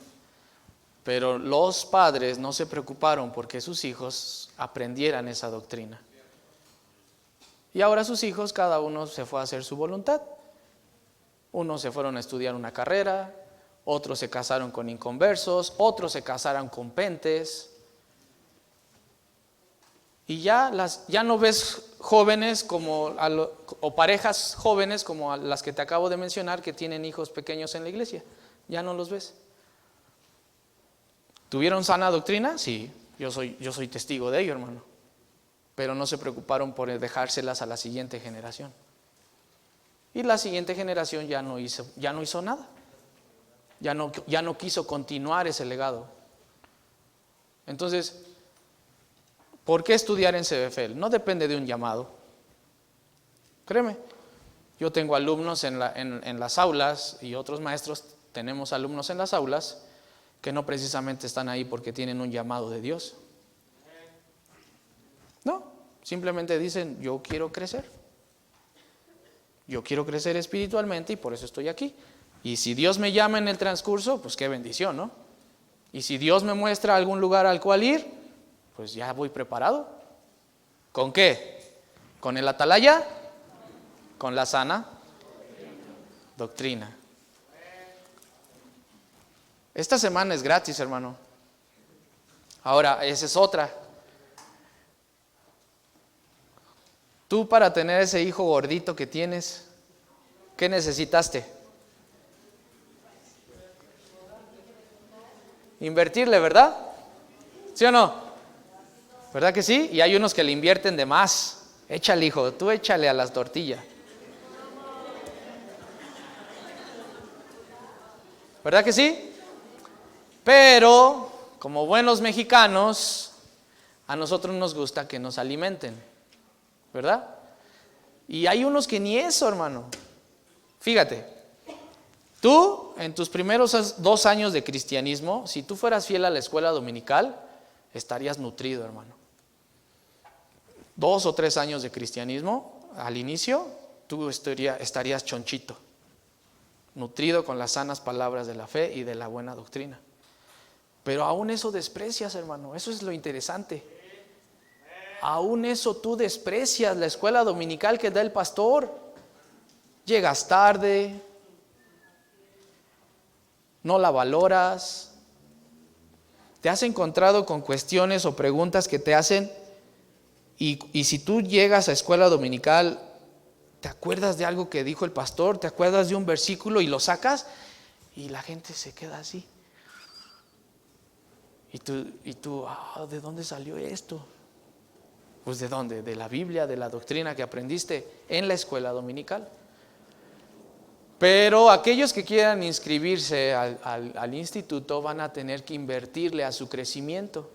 Pero los padres no se preocuparon porque sus hijos aprendieran esa doctrina. Y ahora sus hijos, cada uno se fue a hacer su voluntad. Unos se fueron a estudiar una carrera, otros se casaron con inconversos, otros se casaron con pentes. Y ya no ves jóvenes o parejas jóvenes como las que te acabo de mencionar que tienen hijos pequeños en la iglesia. Ya no los ves. ¿Tuvieron sana doctrina? Sí, yo soy testigo de ello, hermano. Pero no se preocuparon por dejárselas a la siguiente generación. Y la siguiente generación ya no hizo nada. Ya no quiso continuar ese legado. Entonces, ¿por qué estudiar en CBFEL? No depende de un llamado. Créeme. Yo tengo alumnos en las aulas y otros maestros tenemos alumnos en las aulas que no precisamente están ahí porque tienen un llamado de Dios. No, simplemente dicen, yo quiero crecer. Yo quiero crecer espiritualmente y por eso estoy aquí. Y si Dios me llama en el transcurso, pues qué bendición, ¿no? Y si Dios me muestra algún lugar al cual ir, pues ya voy preparado. ¿Con qué? ¿Con el atalaya? Con la sana doctrina. Esta semana es gratis, hermano. Ahora, esa es otra. Tú, para tener ese hijo gordito que tienes, ¿qué necesitaste? Invertirle, ¿verdad? ¿Sí o no? ¿Verdad que sí? Y hay unos que le invierten de más. Échale, hijo, tú échale a las tortillas. ¿Verdad que sí? Pero, como buenos mexicanos, a nosotros nos gusta que nos alimenten, ¿verdad? Y hay unos que ni eso, hermano. Fíjate, tú en tus primeros 2 años de cristianismo, si tú fueras fiel a la escuela dominical, estarías nutrido, hermano. 2 o 3 años de cristianismo, al inicio, tú estarías chonchito, nutrido con las sanas palabras de la fe y de la buena doctrina. Pero aún eso desprecias, hermano. Eso es lo interesante. Aún eso tú desprecias la escuela dominical que da el pastor. Llegas tarde, no la valoras. Te has encontrado con cuestiones o preguntas que te hacen y si tú llegas a escuela dominical, te acuerdas de algo que dijo el pastor, te acuerdas de un versículo y lo sacas y la gente se queda así. Y tú, ¿de dónde salió esto? Pues ¿de dónde? De la Biblia, de la doctrina que aprendiste en la escuela dominical. Pero aquellos que quieran inscribirse al instituto van a tener que invertirle a su crecimiento.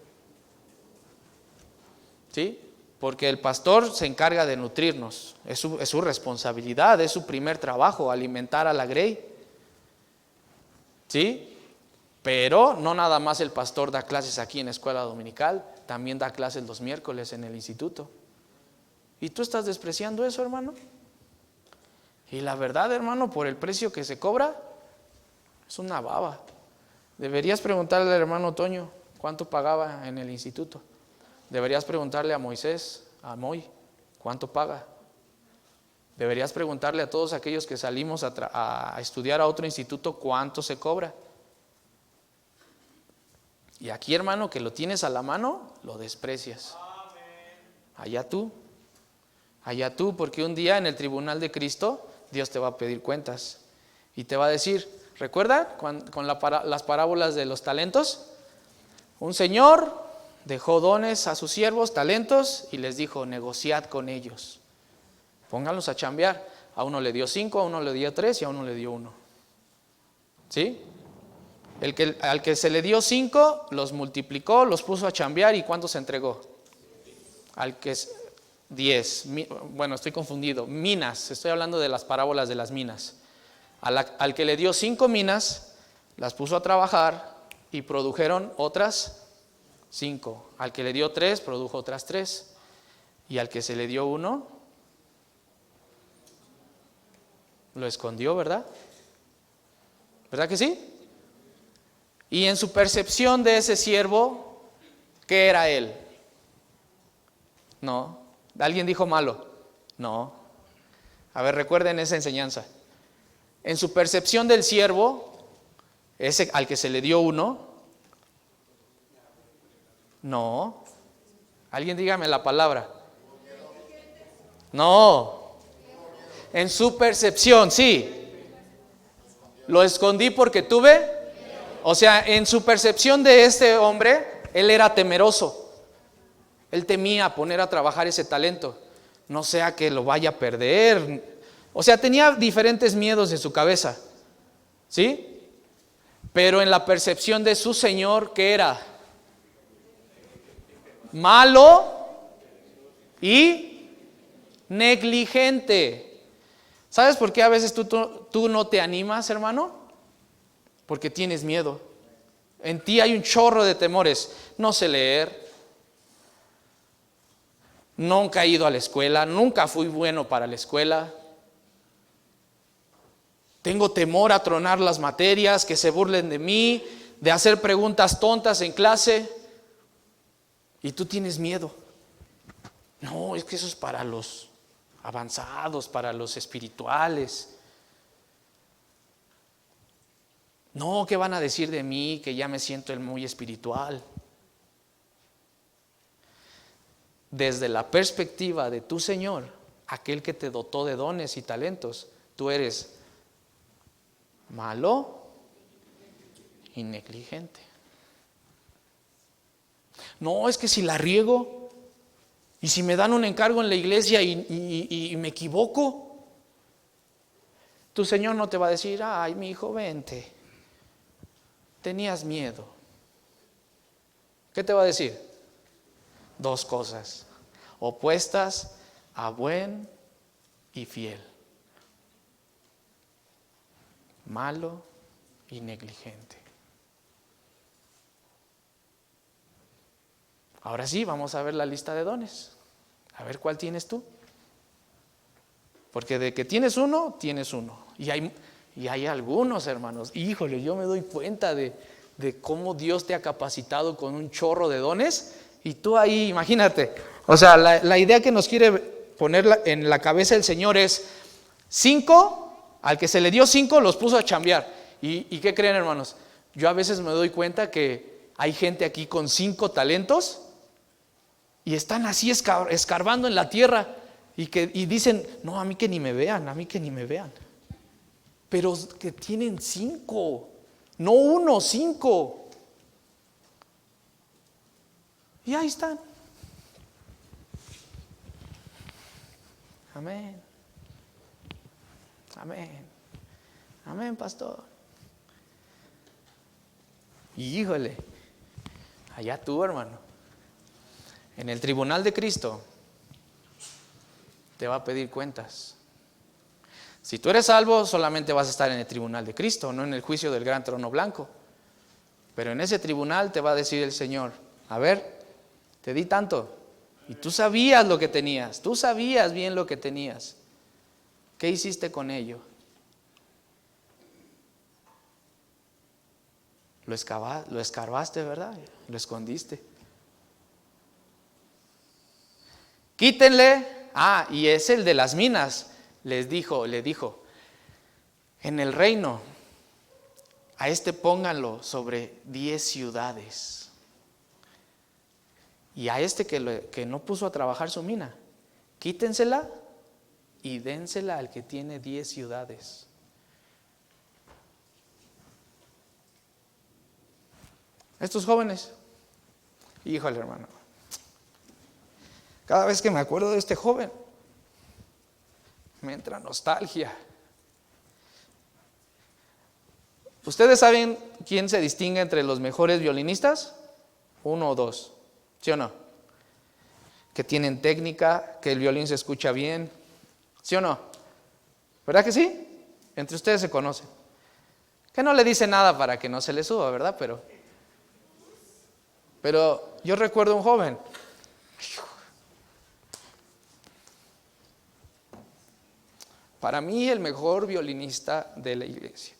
¿Sí? Porque el pastor se encarga de nutrirnos. Es su responsabilidad, es su primer trabajo, alimentar a la grey. ¿Sí? Pero no nada más el pastor da clases aquí en la escuela dominical, también da clases los miércoles en el instituto. ¿Y tú estás despreciando eso, hermano? Y la verdad, hermano, por el precio que se cobra, es una baba. Deberías preguntarle al hermano Toño cuánto pagaba en el instituto. Deberías preguntarle a Moisés, a Moy, cuánto paga. Deberías preguntarle a todos aquellos que salimos a estudiar a otro instituto cuánto se cobra. Y aquí, hermano, que lo tienes a la mano, lo desprecias. Allá tú, porque un día en el tribunal de Cristo, Dios te va a pedir cuentas. Y te va a decir, ¿recuerda con las parábolas de los talentos? Un señor dejó dones a sus siervos, talentos, y les dijo, negociad con ellos. Pónganlos a chambear. A uno le dio 5, a uno le dio 3 y a uno le dio 1. ¿Sí? Al que se le dio 5, los multiplicó, los puso a chambear. ¿Y cuánto se entregó? Al que es 10. Bueno, estoy confundido. Minas, estoy hablando de las parábolas de las minas. Al que le dio 5 minas, las puso a trabajar y produjeron otras 5. Al que le dio 3, produjo otras 3. Y al que se le dio 1, lo escondió, ¿verdad? ¿Verdad que sí? Y en su percepción de ese siervo, ¿qué era él? No. ¿Alguien dijo malo? No. A ver, recuerden esa enseñanza. En su percepción del siervo, ese al que se le dio 1, no. Alguien dígame la palabra. No. En su percepción, sí. Lo escondí porque tuve. O sea, en su percepción de este hombre, él era temeroso. Él temía poner a trabajar ese talento. No sea que lo vaya a perder. O sea, tenía diferentes miedos en su cabeza. ¿Sí? Pero en la percepción de su Señor, ¿qué era? Malo y negligente. ¿Sabes por qué a veces tú no te animas, hermano? Porque tienes miedo. En ti hay un chorro de temores. No sé leer. Nunca he ido a la escuela. Nunca fui bueno para la escuela. Tengo temor a tronar las materias, que se burlen de mí, de hacer preguntas tontas en clase. Y tú tienes miedo. No, es que eso es para los avanzados, para los espirituales. No, ¿qué van a decir de mí? Que ya me siento el muy espiritual. Desde la perspectiva de tu Señor, aquel que te dotó de dones y talentos, tú eres malo y negligente. No, es que si la riego y si me dan un encargo en la iglesia y me equivoco, tu Señor no te va a decir: ay, mi hijo, vente, tenías miedo. ¿Qué te va a decir? Dos cosas opuestas a buen y fiel: malo y negligente. Ahora sí, vamos a ver la lista de dones. A ver cuál tienes tú. Porque de que tienes uno, tienes uno. Y hay algunos, hermanos. Híjole, yo me doy cuenta de cómo Dios te ha capacitado con un chorro de dones. Y tú ahí, imagínate. O sea, la idea que nos quiere poner en la cabeza el Señor es: 5, al que se le dio 5 los puso a chambear. ¿Y qué creen, hermanos? Yo a veces me doy cuenta que hay gente aquí con 5 talentos y están así escarbando en la tierra y dicen: no, a mí que ni me vean, a mí que ni me vean. Pero que tienen 5, no 1, 5. Y ahí están. Amén. Amén. Amén, pastor. Y híjole, allá tú, hermano. En el tribunal de Cristo te va a pedir cuentas. Si tú eres salvo, solamente vas a estar en el tribunal de Cristo, no en el juicio del gran trono blanco. Pero en ese tribunal te va a decir el Señor: a ver, te di tanto y tú sabías lo que tenías, tú sabías bien lo que tenías. ¿Qué hiciste con ello? Lo escarbaste, ¿verdad? Lo escondiste. Quítenle. Y es el de las minas. Le dijo: en el reino, a este pónganlo sobre 10 ciudades. Y a este que no puso a trabajar su mina, quítensela y dénsela al que tiene 10 ciudades. Estos jóvenes, híjole, hermano, cada vez que me acuerdo de este joven, me entra nostalgia. ¿Ustedes saben quién se distingue entre los mejores violinistas? 1 o 2, ¿sí o no? Que tienen técnica, que el violín se escucha bien, ¿sí o no? ¿Verdad que sí? Entre ustedes se conocen. Que no le dice nada para que no se le suba, ¿verdad? Pero yo recuerdo un joven. Para mí, el mejor violinista de la iglesia.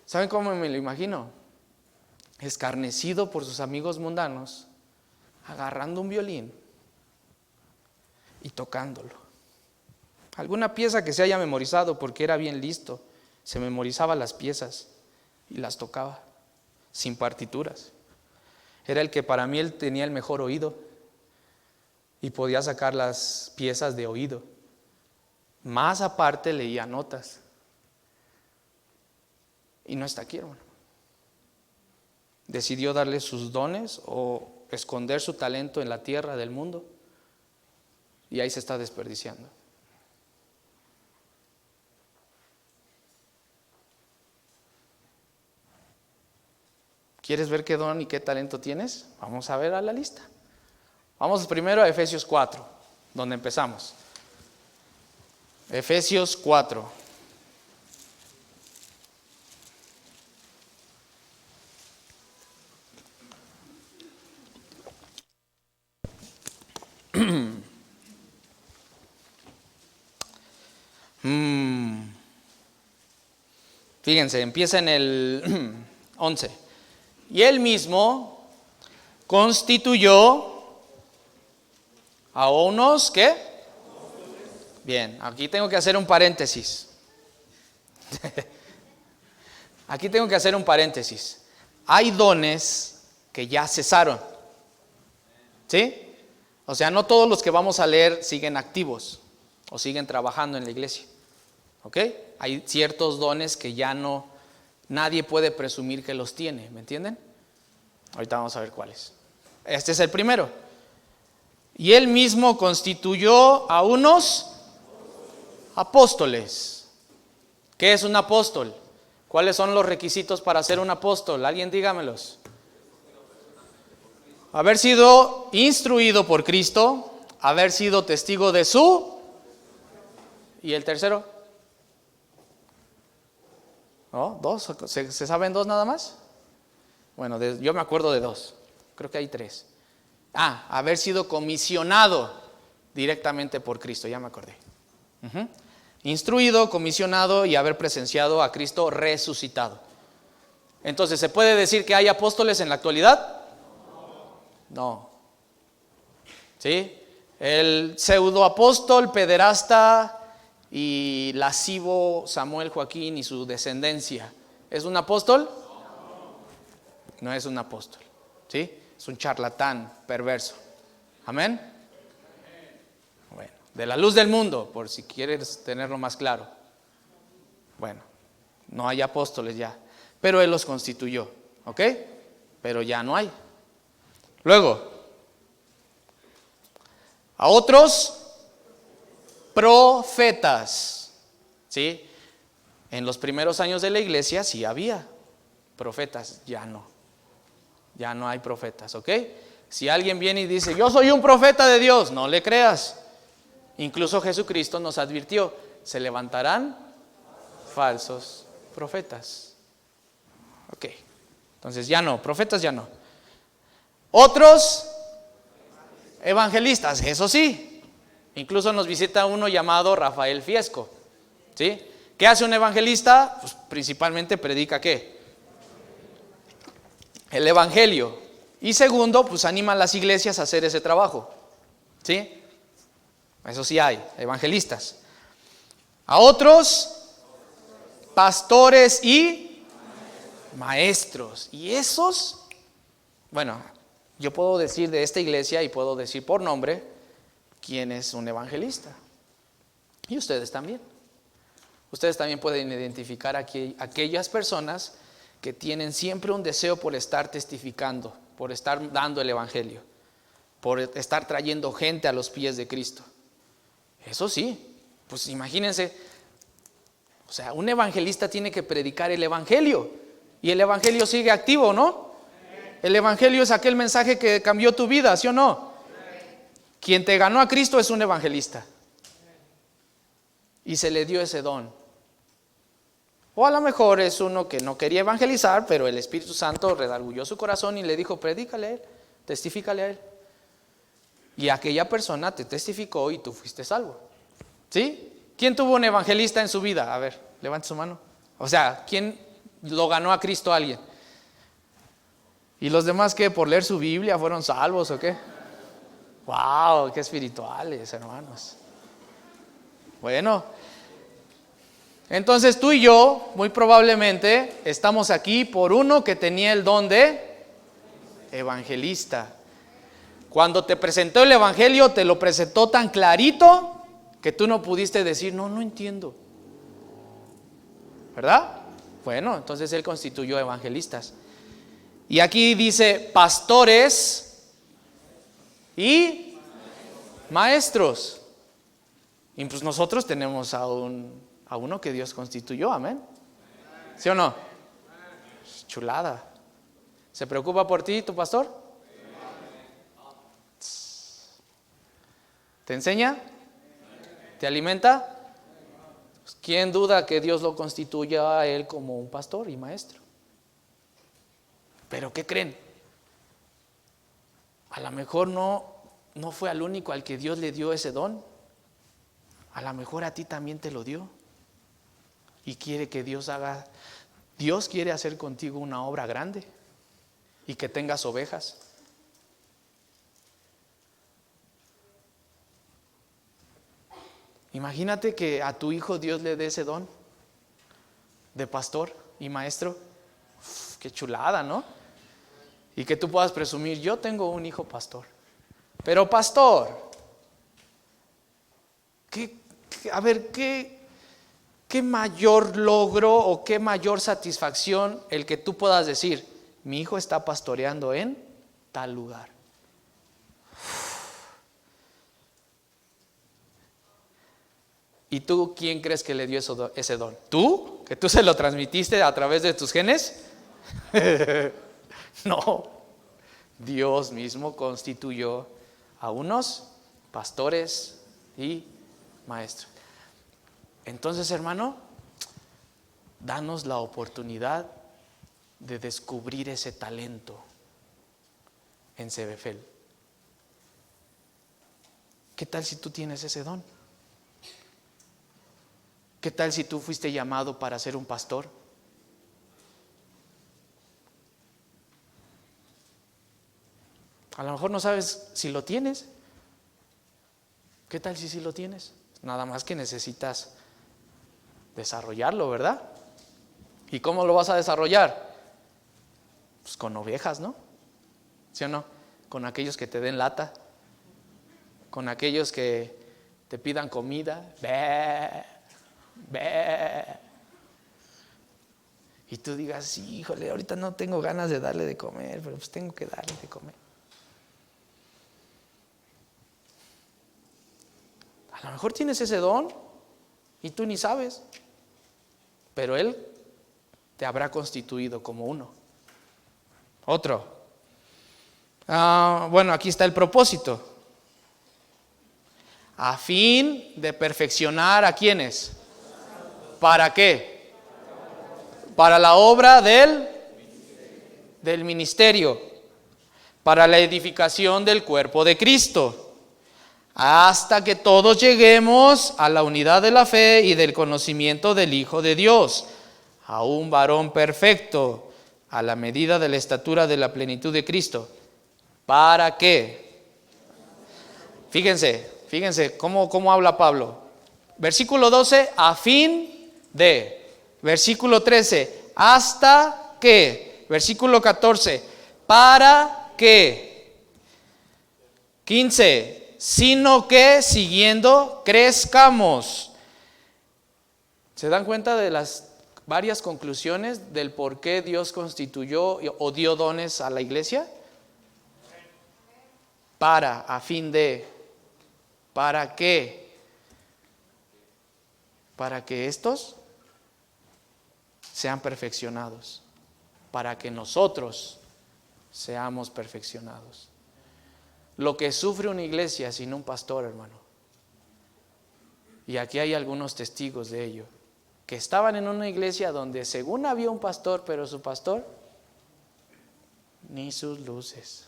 ¿Saben cómo me lo imagino? Escarnecido por sus amigos mundanos, agarrando un violín y tocándolo. Alguna pieza que se haya memorizado, porque era bien listo, se memorizaba las piezas y las tocaba sin partituras. Era el que para mí él tenía el mejor oído y podía sacar las piezas de oído. Más aparte leía notas. Y no está aquí, hermano. Decidió darle sus dones o esconder su talento en la tierra del mundo y ahí se está desperdiciando. ¿Quieres ver qué don y qué talento tienes? Vamos a ver a la lista. Vamos primero a Efesios 4, donde empezamos. Efesios 4. Fíjense, empieza en el 11. Y él mismo constituyó a unos, ¿qué? Bien, aquí tengo que hacer un paréntesis. Aquí tengo que hacer un paréntesis. Hay dones que ya cesaron. ¿Sí? O sea, no todos los que vamos a leer siguen activos o siguen trabajando en la iglesia. ¿Ok? Hay ciertos dones que ya no, nadie puede presumir que los tiene, ¿me entienden? Ahorita vamos a ver cuáles. Este es el primero. Y él mismo constituyó a unos apóstoles. ¿Qué es un apóstol? ¿Cuáles son los requisitos para ser un apóstol? Alguien dígamelos. Haber sido instruido por Cristo, haber sido testigo de su... ¿Y el tercero? ¿No? ¿Dos? ¿Se saben dos nada más? Bueno, yo me acuerdo de dos. Creo que hay tres. Haber sido comisionado directamente por Cristo, ya me acordé. Instruido, comisionado y haber presenciado a Cristo resucitado. Entonces, ¿se puede decir que hay apóstoles en la actualidad? No. ¿Sí? El pseudoapóstol, pederasta y lascivo Samuel Joaquín y su descendencia, ¿es un apóstol? No es un apóstol. ¿Sí? Es un charlatán perverso. Amén. Bueno, de la luz del mundo, por si quieres tenerlo más claro. Bueno, no hay apóstoles ya, pero él los constituyó, ¿ok? Pero ya no hay. Luego, a otros profetas, ¿sí? En los primeros años de la iglesia sí había profetas, ya no. Ya no hay profetas, ¿ok? Si alguien viene y dice, yo soy un profeta de Dios, no le creas. Incluso Jesucristo nos advirtió, se levantarán falsos profetas. Ok, entonces ya no, profetas ya no. Otros evangelistas, eso sí. Incluso nos visita uno llamado Rafael Fiesco, ¿sí? ¿Qué hace un evangelista? Pues principalmente predica ¿qué? El evangelio. Y segundo, pues anima a las iglesias a hacer ese trabajo, ¿sí? Eso sí hay, evangelistas. A otros, pastores y maestros. Y esos, bueno, yo puedo decir de esta iglesia y puedo decir por nombre quién es un evangelista. Y ustedes también. Ustedes también pueden identificar aquí aquellas personas que tienen siempre un deseo por estar testificando, por estar dando el evangelio, por estar trayendo gente a los pies de Cristo. Eso sí, pues imagínense, o sea, un evangelista tiene que predicar el evangelio y el evangelio sigue activo, ¿no? El evangelio es aquel mensaje que cambió tu vida, ¿sí o no? Quien te ganó a Cristo es un evangelista y se le dio ese don. O a lo mejor es uno que no quería evangelizar, pero el Espíritu Santo redarguyó su corazón y le dijo, predícale a él, testifícale a él. Y aquella persona te testificó y tú fuiste salvo. ¿Sí? ¿Quién tuvo un evangelista en su vida? A ver, levante su mano. O sea, ¿quién lo ganó a Cristo a alguien? ¿Y los demás qué? ¿Por leer su Biblia fueron salvos o qué? ¡Wow! ¡Qué espirituales, hermanos! Bueno, entonces tú y yo, muy probablemente, estamos aquí por uno que tenía el don de evangelista. Cuando te presentó el evangelio, te lo presentó tan clarito que tú no pudiste decir, no entiendo. ¿Verdad? Bueno, entonces él constituyó evangelistas. Y aquí dice pastores y maestros. Y pues nosotros tenemos a uno que Dios constituyó, amén. ¿Sí o no? Chulada. ¿Se preocupa por ti tu pastor? ¿Te enseña? ¿Te alimenta? ¿Quién duda que Dios lo constituya a él como un pastor y maestro? ¿Pero qué creen? A lo mejor no fue al único al que Dios le dio ese don. A lo mejor a ti también te lo dio. Y quiere que Dios quiere hacer contigo una obra grande y que tengas ovejas. Imagínate que a tu hijo Dios le dé ese don de pastor y maestro. Uf, qué chulada, ¿no? Y que tú puedas presumir, yo tengo un hijo pastor. Pero pastor, ¿qué mayor logro o qué mayor satisfacción el que tú puedas decir, mi hijo está pastoreando en tal lugar? ¿Y tú quién crees que le dio ese don? ¿Tú? ¿Que tú se lo transmitiste a través de tus genes? No, Dios mismo constituyó a unos pastores y maestros. Entonces, hermano, danos la oportunidad de descubrir ese talento en Sebefel. ¿Qué tal si tú tienes ese don? ¿Qué tal si tú fuiste llamado para ser un pastor? A lo mejor no sabes si lo tienes. ¿Qué tal si sí lo tienes? Nada más que necesitas desarrollarlo, ¿verdad? ¿Y cómo lo vas a desarrollar? Pues con ovejas, ¿no? ¿Sí o no? Con aquellos que te den lata, con aquellos que te pidan comida. Y tú digas, sí, híjole, ahorita no tengo ganas de darle de comer, pero pues tengo que darle de comer. A lo mejor tienes ese don y tú ni sabes, pero Él te habrá constituido como uno. Otro. Bueno, aquí está el propósito. A fin de perfeccionar a quienes. ¿Para qué? Para la obra del ministerio, para la edificación del cuerpo de Cristo, hasta que todos lleguemos a la unidad de la fe y del conocimiento del Hijo de Dios, a un varón perfecto, a la medida de la estatura de la plenitud de Cristo. ¿Para qué? Fíjense cómo habla Pablo. Versículo 12, a fin de. Versículo 13, hasta que. Versículo 14, para que. 15, sino que siguiendo crezcamos. ¿Se dan cuenta de las varias conclusiones del por qué Dios constituyó o dio dones a la iglesia? A fin de. ¿Para qué? Para que estos sean perfeccionados, para que nosotros seamos perfeccionados. Lo que sufre una iglesia sin un pastor, hermano, y aquí hay algunos testigos de ello, que estaban en una iglesia donde según había un pastor, pero su pastor ni sus luces.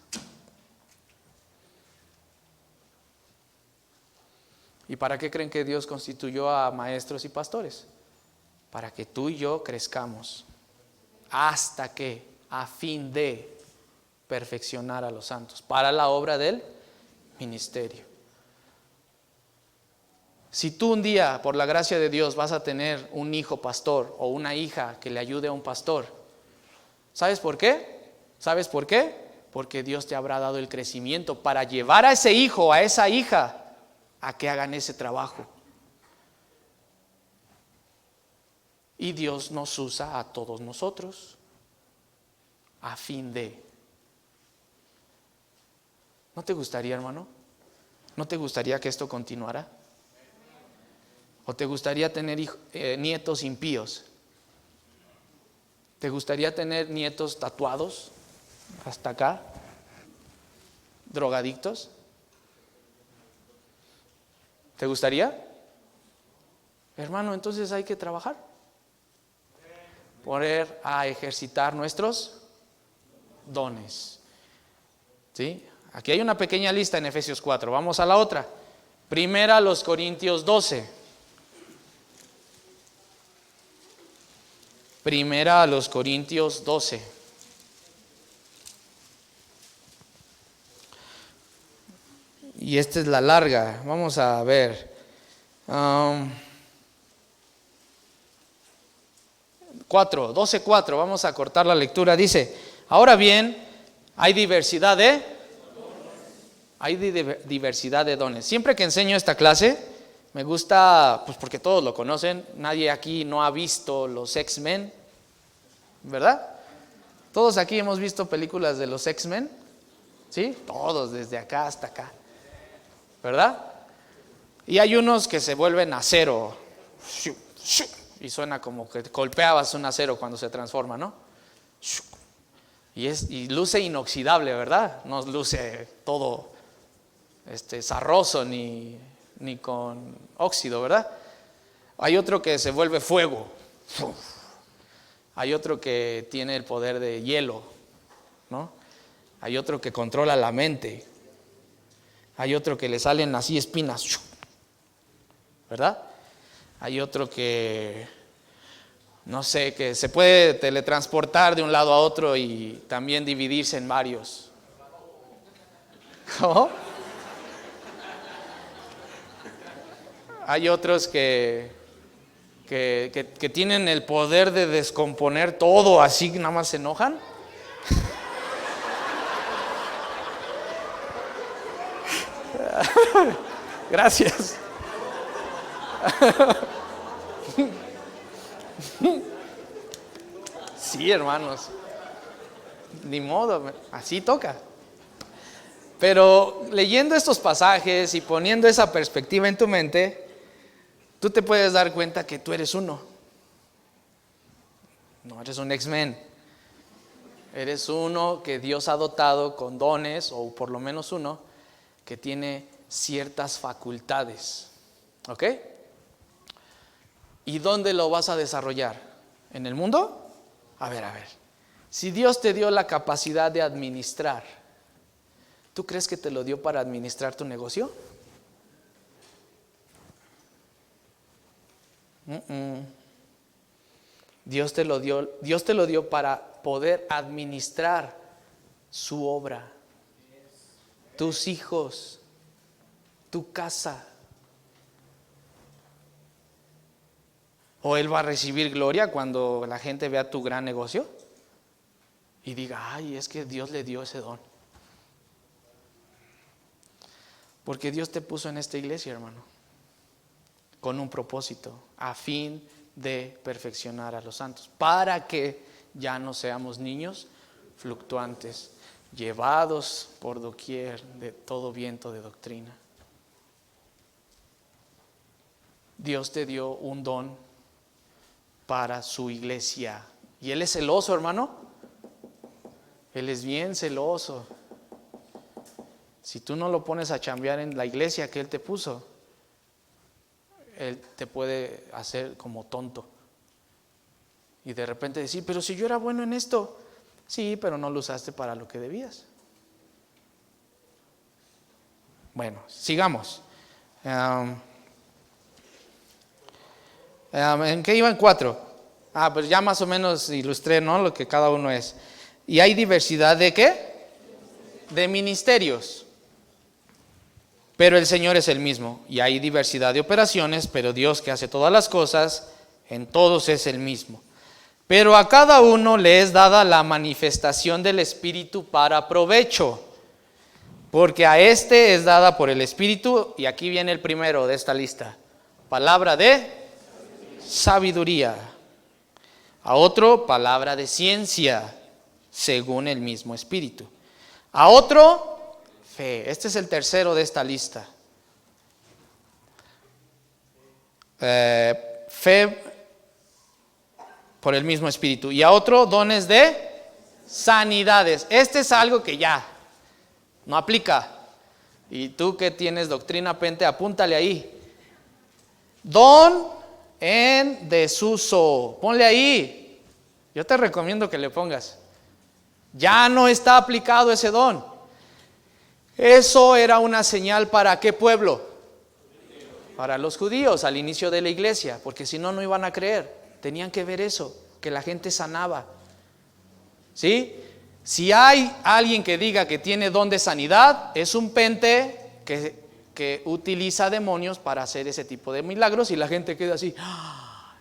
¿Y para qué creen que Dios constituyó a maestros y pastores? Para que tú y yo crezcamos, hasta que, a fin de perfeccionar a los santos, para la obra del ministerio. Si tú un día, por la gracia de Dios, vas a tener un hijo pastor o una hija que le ayude a un pastor, ¿sabes por qué? ¿Sabes por qué? Porque Dios te habrá dado el crecimiento para llevar a ese hijo o a esa hija a que hagan ese trabajo. Y Dios nos usa a todos nosotros a fin de. ¿No te gustaría, hermano? ¿No te gustaría que esto continuara? ¿O te gustaría tener nietos impíos? ¿Te gustaría tener nietos tatuados? hasta acá, drogadictos. ¿Te gustaría? Hermano, entonces hay que trabajar. Poner a ejercitar nuestros dones. ¿Sí? Aquí hay una pequeña lista en Efesios 4. Vamos a la otra. Primera a los Corintios 12. Primera a los Corintios 12. Y esta es la larga. Vamos a ver. 12:4. Vamos a cortar la lectura. Dice: ahora bien, hay diversidad de dones. Siempre que enseño esta clase, me gusta, pues porque todos lo conocen. Nadie aquí no ha visto los X-Men, ¿verdad? Todos aquí hemos visto películas de los X-Men, ¿sí? Todos, desde acá hasta acá, ¿verdad? Y hay unos que se vuelven acero, y suena como que golpeabas un acero cuando se transforma, ¿no? Y luce inoxidable, ¿verdad? No luce todo zarroso ni con óxido, ¿verdad? Hay otro que se vuelve fuego. Hay otro que tiene el poder de hielo, ¿no? Hay otro que controla la mente. Hay otro que le salen así espinas, ¿verdad? Hay otro que, no sé, que se puede teletransportar de un lado a otro y también dividirse en varios. ¿Cómo? Hay otros que tienen el poder de descomponer todo, así nada más se enojan. Gracias. Sí, hermanos. Ni modo, así toca. Pero leyendo estos pasajes y poniendo esa perspectiva en tu mente, tú te puedes dar cuenta que tú eres uno. No eres un X-Men. Eres uno que Dios ha dotado con dones, o por lo menos uno, que tiene ciertas facultades. ¿Ok? ¿Y dónde lo vas a desarrollar? ¿En el mundo? A ver. Si Dios te dio la capacidad de administrar, ¿tú crees que te lo dio para administrar tu negocio? Dios te lo dio para poder administrar su obra, tus hijos, tu casa. ¿O Él va a recibir gloria cuando la gente vea tu gran negocio y diga: ay, es que Dios le dio ese don? Porque Dios te puso en esta iglesia, hermano, con un propósito, a fin de perfeccionar a los santos, para que ya no seamos niños fluctuantes, llevados por doquier de todo viento de doctrina. Dios te dio un don para su iglesia. Y Él es celoso, hermano. Él es bien celoso. Si tú no lo pones a chambear en la iglesia que Él te puso, Él te puede hacer como tonto. Y de repente decir: pero si yo era bueno en esto. Sí, pero no lo usaste para lo que debías. Bueno, sigamos. ¿En qué iban 4? Pues ya más o menos ilustré, ¿no?, lo que cada uno es. ¿Y hay diversidad de qué? De ministerios. Pero el Señor es el mismo. Y hay diversidad de operaciones, pero Dios, que hace todas las cosas, en todos es el mismo. Pero a cada uno le es dada la manifestación del Espíritu para provecho. Porque a este es dada por el Espíritu, y aquí viene el primero de esta lista: palabra de sabiduría. A otro, palabra de ciencia, según el mismo Espíritu. A otro, fe. Este es el tercero de esta lista. Fe por el mismo Espíritu. Y a otro, dones de sanidades. Este es algo que ya no aplica. Y tú que tienes doctrina Pente, apúntale ahí. Don en desuso. Ponle ahí. Yo te recomiendo que le pongas. Ya no está aplicado ese don. Eso era una señal para ¿qué pueblo? Para los judíos al inicio de la iglesia, porque si no, no iban a creer. Tenían que ver eso, que la gente sanaba. ¿Sí? Si hay alguien que diga que tiene don de sanidad, es un pente que utiliza demonios para hacer ese tipo de milagros y la gente queda así.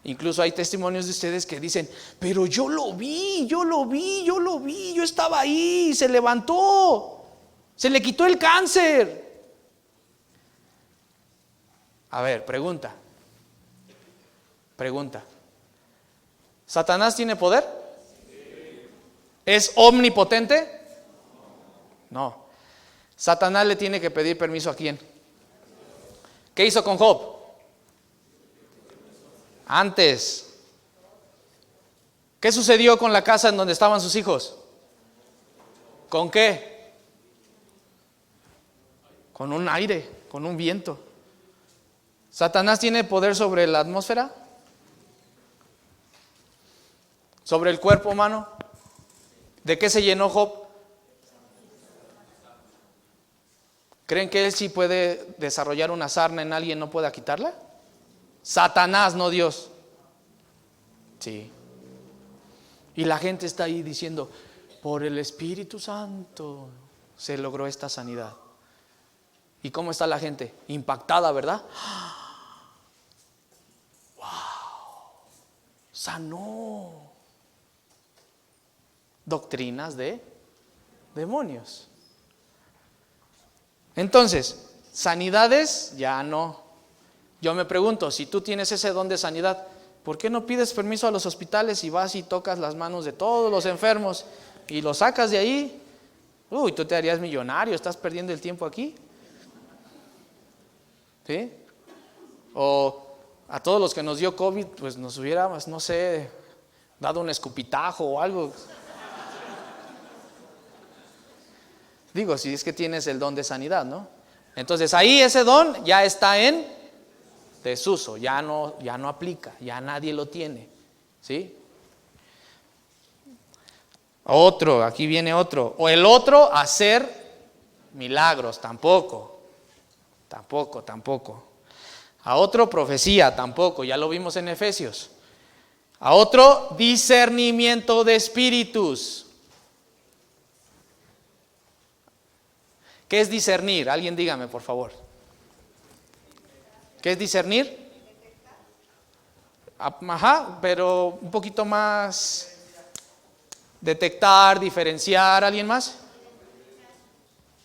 Incluso hay testimonios de ustedes que dicen, pero yo lo vi, yo estaba ahí, se levantó, se le quitó el cáncer. A ver, pregunta. ¿Satanás tiene poder? ¿Es omnipotente? No. ¿Satanás le tiene que pedir permiso a quién? ¿Qué hizo con Job? Antes. ¿Qué sucedió con la casa en donde estaban sus hijos? ¿Con qué? Con un aire, con un viento. ¿Satanás tiene poder sobre la atmósfera? ¿Sobre el cuerpo humano? ¿De qué se llenó Job? ¿Creen que él sí puede desarrollar una sarna en alguien y no pueda quitarla? Satanás, no Dios. Sí. Y la gente está ahí diciendo, por el Espíritu Santo se logró esta sanidad. ¿Y cómo está la gente? Impactada, ¿verdad? ¡Wow! Sanó. Doctrinas de demonios. Entonces, sanidades ya no. Yo me pregunto, si tú tienes ese don de sanidad, ¿por qué no pides permiso a los hospitales y vas y tocas las manos de todos los enfermos y los sacas de ahí? Uy, tú te harías millonario, estás perdiendo el tiempo aquí. ¿Sí? O a todos los que nos dio COVID, pues nos hubiéramos, no sé, dado un escupitajo o algo. Digo, si es que tienes el don de sanidad, ¿no? Entonces ahí ese don ya está en desuso, ya no aplica, ya nadie lo tiene, ¿sí? Otro, aquí viene otro. O el otro, hacer milagros, tampoco. A otro, profecía, tampoco, ya lo vimos en Efesios. A otro, discernimiento de espíritus. ¿Qué es discernir? Alguien dígame, por favor. ¿Qué es discernir? Ajá, pero un poquito más. Detectar, diferenciar. ¿Alguien más?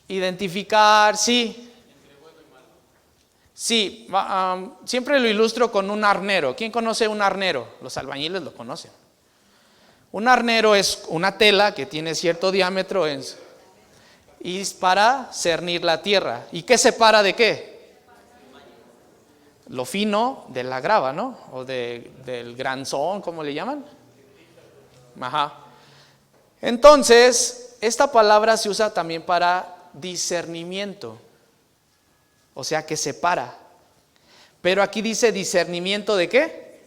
Identificar, sí. Sí, siempre lo ilustro con un arnero. ¿Quién conoce un arnero? Los albañiles lo conocen. Un arnero es una tela que tiene cierto diámetro y es para cernir la tierra. ¿Y qué separa de qué? Lo fino de la grava, ¿no? O del granzón, ¿cómo le llaman? Ajá. Entonces, esta palabra se usa también para discernimiento. O sea que separa. Pero aquí dice discernimiento ¿de qué?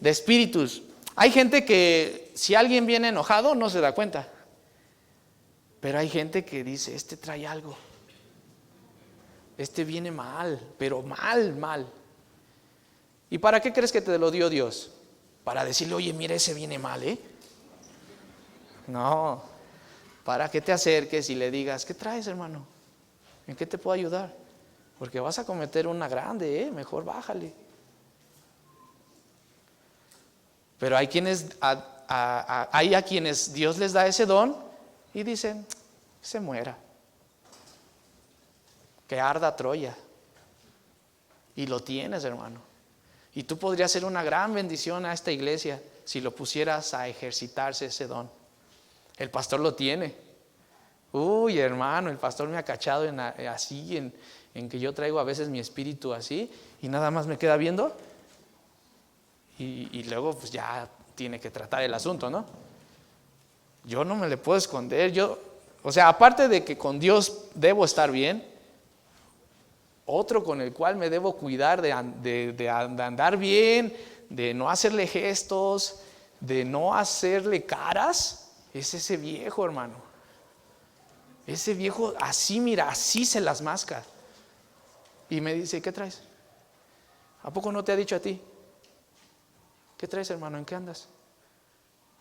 De espíritus. Hay gente que si alguien viene enojado no se da cuenta. Pero hay gente que dice, este trae algo. Este viene mal, pero mal. ¿Y para qué crees que te lo dio Dios? Para decirle, oye, mira, ese viene mal, ¿eh? No, para que te acerques y le digas, ¿qué traes, hermano? ¿En qué te puedo ayudar? Porque vas a cometer una grande, mejor bájale. Pero hay quienes, hay a quienes Dios les da ese don y dicen, que se muera, que arda Troya. Y lo tienes, hermano. Y tú podrías ser una gran bendición a esta iglesia si lo pusieras a ejercitarse ese don. El pastor lo tiene. Uy, hermano, el pastor me ha cachado en que yo traigo a veces mi espíritu así y nada más me queda viendo y luego pues ya tiene que tratar el asunto, ¿no? yo no me le puedo esconder. O sea, aparte de que con Dios debo estar bien, otro con el cual me debo cuidar de andar bien, de no hacerle gestos, de no hacerle caras, es ese viejo, hermano. Ese viejo así, mira, así se las masca. Y me dice, ¿qué traes? ¿A poco no te ha dicho a ti? ¿Qué traes, hermano? ¿En qué andas?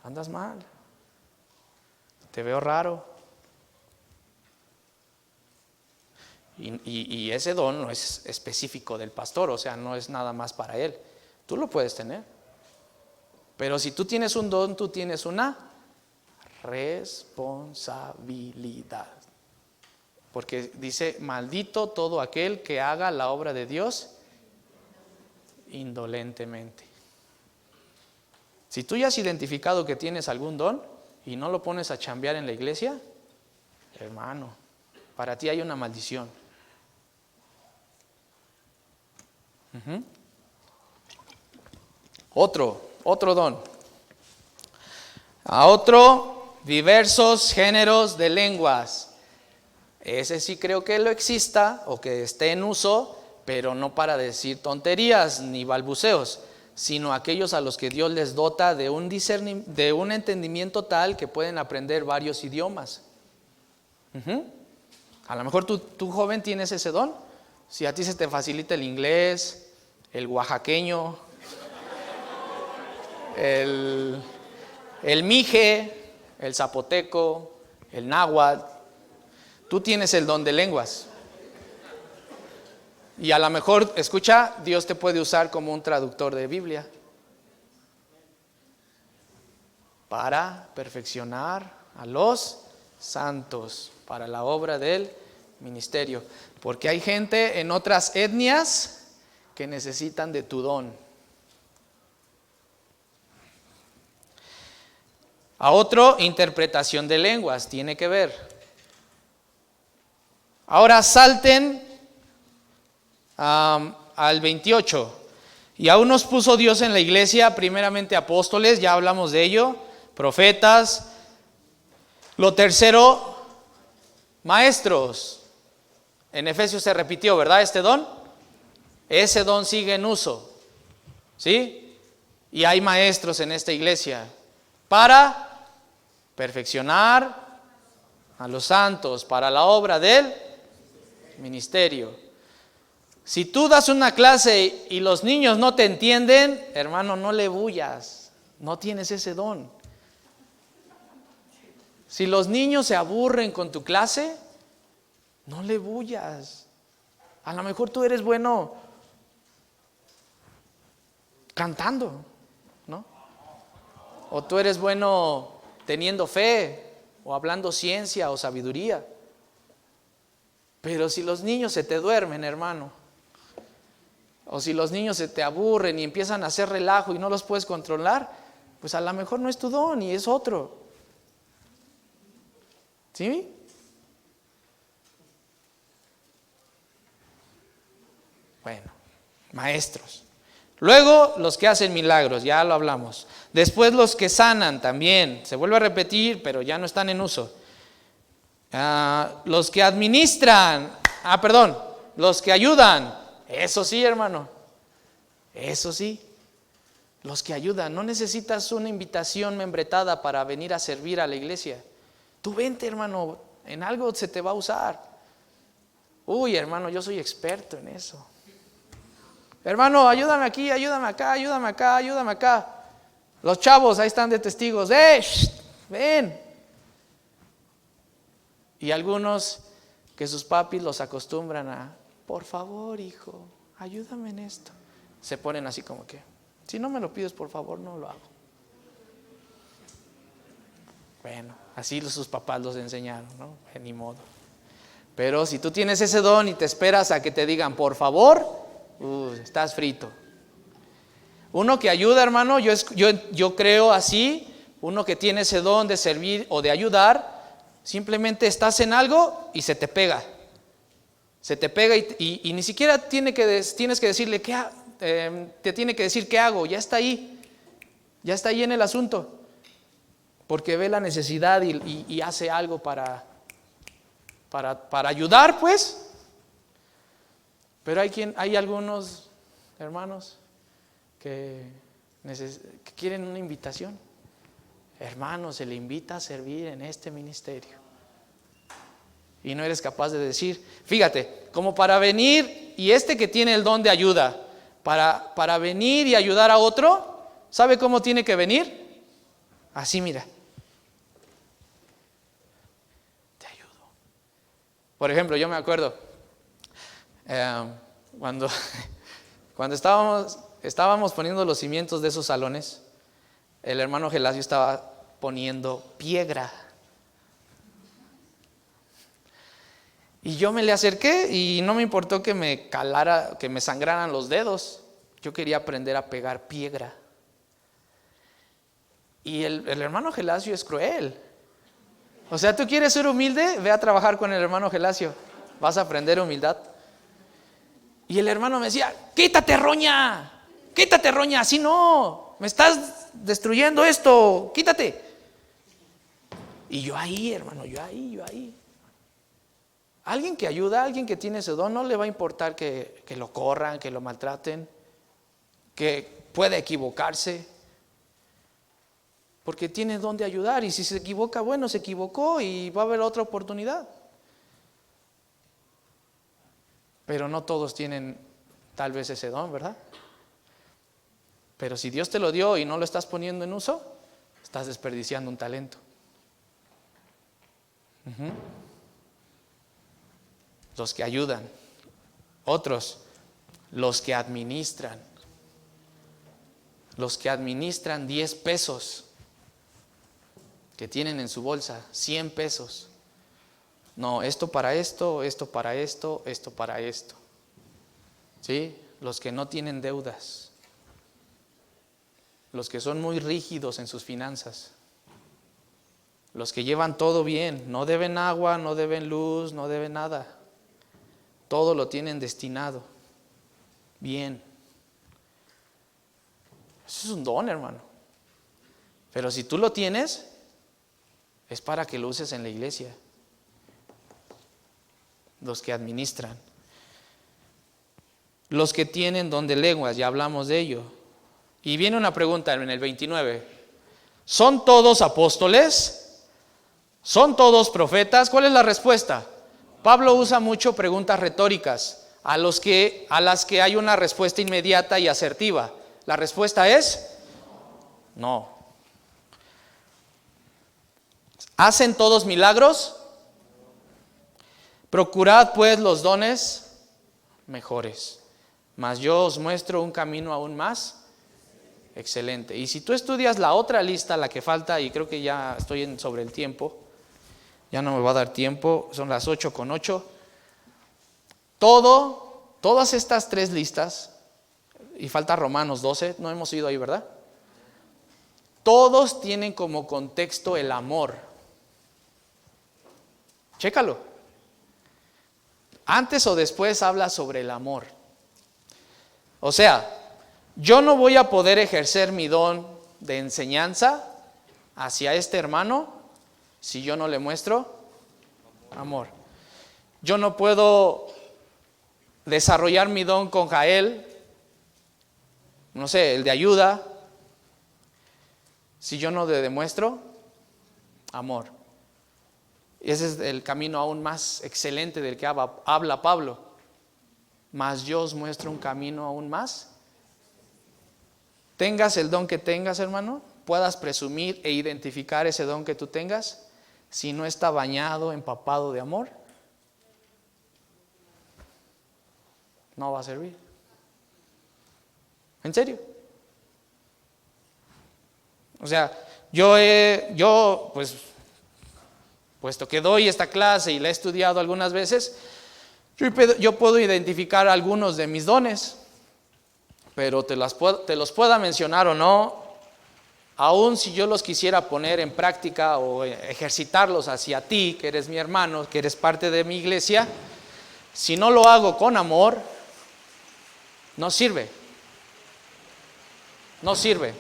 Andas mal. Te veo raro. Y ese don no es específico del pastor, o sea, no es nada más para él. Tú lo puedes tener. Pero si tú tienes un don, tú tienes una responsabilidad. Porque dice, maldito todo aquel que haga la obra de Dios indolentemente. Si tú ya has identificado que tienes algún don y no lo pones a chambear en la iglesia, hermano, para ti hay una maldición. Otro don. A otro, diversos géneros de lenguas. Ese sí creo que lo exista o que esté en uso, pero no para decir tonterías ni balbuceos, sino aquellos a los que Dios les dota de un entendimiento tal que pueden aprender varios idiomas. A lo mejor tú joven tienes ese don. Si a ti se te facilita el inglés, el oaxaqueño, el mije, el zapoteco, el náhuatl, tú tienes el don de lenguas. Y a lo mejor, escucha, Dios te puede usar como un traductor de Biblia para perfeccionar a los santos, para la obra del ministerio. Porque hay gente en otras etnias que necesitan de tu don. A otro, interpretación de lenguas, tiene que ver. Ahora salten al 28. Y aún nos puso Dios en la iglesia, primeramente apóstoles, ya hablamos de ello, profetas. Lo tercero, maestros. En Efesios se repitió, ¿verdad? Este don. Ese don sigue en uso. ¿Sí? Y hay maestros en esta iglesia para perfeccionar a los santos, para la obra del ministerio. Si tú das una clase y los niños no te entienden, hermano, no le bullas, no tienes ese don. Si los niños se aburren con tu clase, no le bullas. A lo mejor tú eres bueno cantando, ¿no? O tú eres bueno teniendo fe, o hablando ciencia o sabiduría. Pero si los niños se te duermen, hermano, o si los niños se te aburren y empiezan a hacer relajo y no los puedes controlar, pues a lo mejor no es tu don y es otro. ¿Sí? Bueno, maestros. Luego los que hacen milagros, ya lo hablamos. Después los que sanan también, se vuelve a repetir, pero ya no están en uso. Los que administran, los que ayudan, eso sí, hermano, eso sí, los que ayudan. No necesitas una invitación membretada para venir a servir a la iglesia. Tú vente, hermano, en algo se te va a usar. Uy, hermano, yo soy experto en eso. Hermano, ayúdame aquí, ayúdame acá, ayúdame acá, ayúdame acá. Los chavos ahí están de testigos. Ven. Y algunos que sus papis los acostumbran a, por favor, hijo, ayúdame en esto. Se ponen así como que, si no me lo pides, por favor, no lo hago. Bueno, así sus papás los enseñaron, ¿no? Ni modo. Pero si tú tienes ese don y te esperas a que te digan, por favor, estás frito. Uno que ayuda, hermano, yo creo así, uno que tiene ese don de servir o de ayudar, simplemente estás en algo y se te pega. Se te pega y ni siquiera tienes que decirle te tiene que decir qué hago, ya está ahí en el asunto. porque ve la necesidad y hace algo para ayudar, pues. Pero hay algunos hermanos que quieren una invitación. Hermano, se le invita a servir en este ministerio. Y no eres capaz de decir, fíjate, como para venir, y que tiene el don de ayuda, para venir y ayudar a otro, ¿sabe cómo tiene que venir? Así, mira. Te ayudo. Por ejemplo, yo me acuerdo, cuando estábamos poniendo los cimientos de esos salones, el hermano Gelasio estaba poniendo piedra. Y yo me le acerqué y no me importó que me calara, que me sangraran los dedos. Yo quería aprender a pegar piedra. Y el hermano Gelasio es cruel. O sea, ¿tú quieres ser humilde? Ve a trabajar con el hermano Gelasio. Vas a aprender humildad. Y el hermano me decía, quítate roña, así no, me estás destruyendo esto, quítate. Y yo ahí, hermano, yo ahí. Alguien que ayuda, alguien que tiene ese don, no le va a importar que lo corran, que lo maltraten, que puede equivocarse, porque tiene don de ayudar. Y si se equivoca, bueno, se equivocó y va a haber otra oportunidad. Pero no todos tienen tal vez ese don, ¿verdad? Pero si Dios te lo dio y no lo estás poniendo en uso, estás desperdiciando un talento. Los que ayudan. Otros, los que administran. Los que administran 10 pesos que tienen en su bolsa, 100 pesos. No, esto para esto, esto para esto, esto para esto. ¿Sí? Los que no tienen deudas. Los que son muy rígidos en sus finanzas. Los que llevan todo bien, no deben agua, no deben luz, no deben nada. Todo lo tienen destinado. Bien. Eso es un don, hermano. Pero si tú lo tienes, es para que lo uses en la iglesia. Los que administran. Los que tienen don de lenguas, ya hablamos de ello. Y viene una pregunta en el 29. ¿Son todos apóstoles? ¿Son todos profetas? ¿Cuál es la respuesta? Pablo usa mucho preguntas retóricas a las que hay una respuesta inmediata y asertiva. La respuesta es no. ¿Hacen todos milagros? Procurad pues los dones mejores, mas yo os muestro un camino aún más excelente. Y si tú estudias la otra lista, la que falta, y creo que ya estoy sobre el tiempo, ya no me va a dar tiempo, son las 8:08. Todas estas 3 listas, y falta Romanos 12, no hemos ido ahí, ¿verdad? Todos tienen como contexto el amor. Chécalo. Antes o después habla sobre el amor. O sea, yo no voy a poder ejercer mi don de enseñanza hacia este hermano si yo no le muestro amor. Yo no puedo desarrollar mi don con Jael, no sé, el de ayuda, si yo no le demuestro amor. Y ese es el camino aún más excelente del que habla Pablo. Mas yo os muestro un camino aún más. Tengas el don que tengas, hermano, puedas presumir e identificar ese don que tú tengas, si no está bañado, empapado de amor, no va a servir. ¿En serio? O sea, yo pues, puesto que doy esta clase y la he estudiado algunas veces, yo puedo identificar algunos de mis dones, pero te los pueda mencionar o no, aun si yo los quisiera poner en práctica o ejercitarlos hacia ti, que eres mi hermano, que eres parte de mi iglesia, si no lo hago con amor, no sirve. No sirve.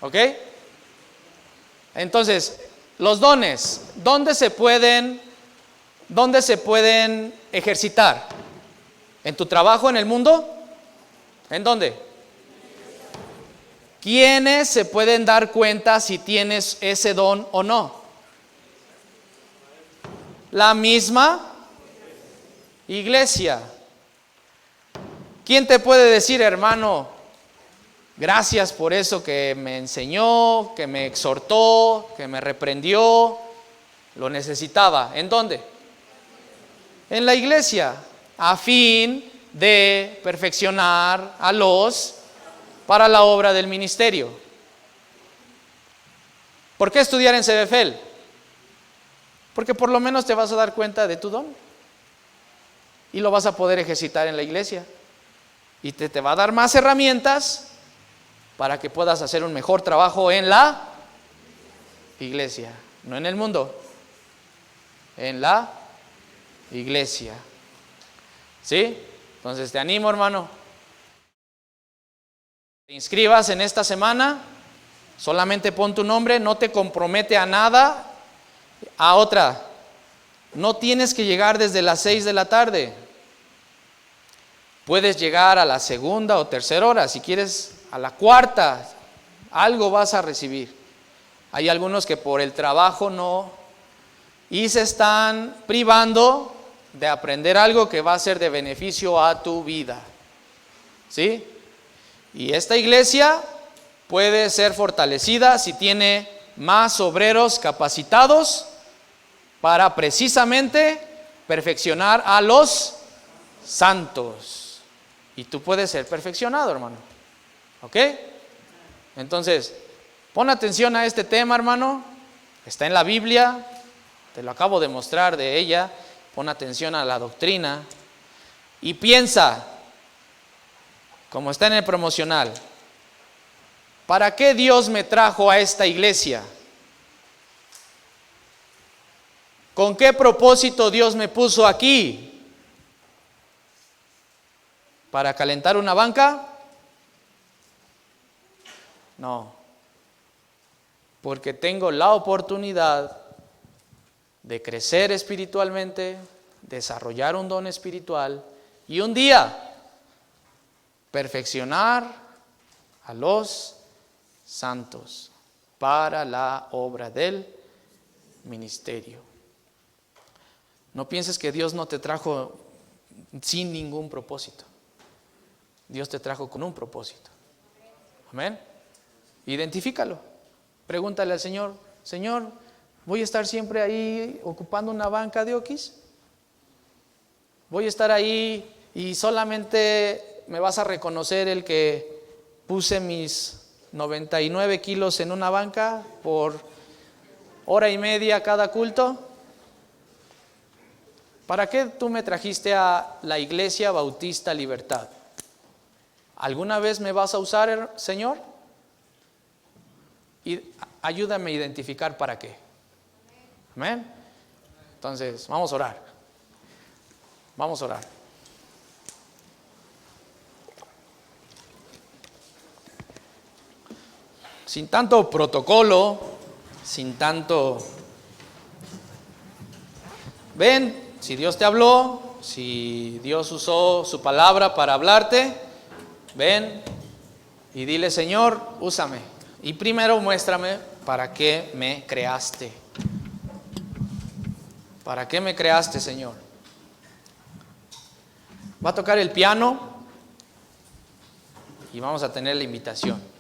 ¿Ok? Entonces, los dones, ¿dónde se pueden ejercitar? ¿En tu trabajo en el mundo? ¿En dónde? ¿Quiénes se pueden dar cuenta si tienes ese don o no? La misma iglesia. ¿Quién te puede decir, hermano, gracias por eso que me enseñó, que me exhortó, que me reprendió? Lo necesitaba. ¿En dónde? En la iglesia, a fin de perfeccionar a los para la obra del ministerio. ¿Por qué estudiar en CBFEL? Porque por lo menos te vas a dar cuenta de tu don y lo vas a poder ejercitar en la iglesia y te va a dar más herramientas para que puedas hacer un mejor trabajo en la iglesia, no en el mundo, en la iglesia. ¿Sí? Entonces te animo, hermano. Te inscribas en esta semana, solamente pon tu nombre, no te compromete a nada. A otra, no tienes que llegar desde las 6 de la tarde. Puedes llegar a la segunda o tercera hora, si quieres a la cuarta, algo vas a recibir. Hay algunos que por el trabajo no, y se están privando de aprender algo que va a ser de beneficio a tu vida. ¿Sí? Y esta iglesia puede ser fortalecida si tiene más obreros capacitados para precisamente perfeccionar a los santos. Y tú puedes ser perfeccionado, hermano. ¿Ok? Entonces, pon atención a este tema, hermano. Está en la Biblia, te lo acabo de mostrar de ella. Pon atención a la doctrina y piensa, como está en el promocional, ¿para qué Dios me trajo a esta iglesia? ¿Con qué propósito Dios me puso aquí? ¿Para calentar una banca? No, porque tengo la oportunidad de crecer espiritualmente, desarrollar un don espiritual y un día perfeccionar a los santos para la obra del ministerio. No pienses que Dios no te trajo sin ningún propósito. Dios te trajo con un propósito. Amén. Identifícalo. Pregúntale al Señor, Señor, ¿voy a estar siempre ahí ocupando una banca de oquis? ¿Voy a estar ahí y solamente me vas a reconocer el que puse mis 99 kilos en una banca por hora y media cada culto? ¿Para qué tú me trajiste a la Iglesia Bautista Libertad? ¿Alguna vez me vas a usar, Señor? Y ayúdame a identificar para qué. Amén. Entonces, vamos a orar. Vamos a orar. Sin tanto protocolo, sin tanto... Ven, si Dios te habló, si Dios usó su palabra para hablarte, ven y dile, Señor, úsame. Y primero muéstrame para qué me creaste. ¿Para qué me creaste, Señor? Va a tocar el piano y vamos a tener la invitación.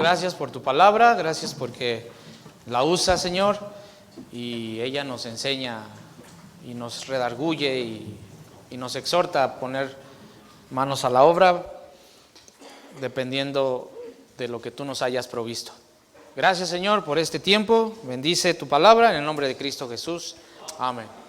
gracias por tu palabra, gracias porque la usa, Señor, y ella nos enseña y nos redarguye y nos exhorta a poner manos a la obra dependiendo de lo que tú nos hayas provisto. Gracias, Señor, por este tiempo. Bendice tu palabra en el nombre de Cristo Jesús. Amén.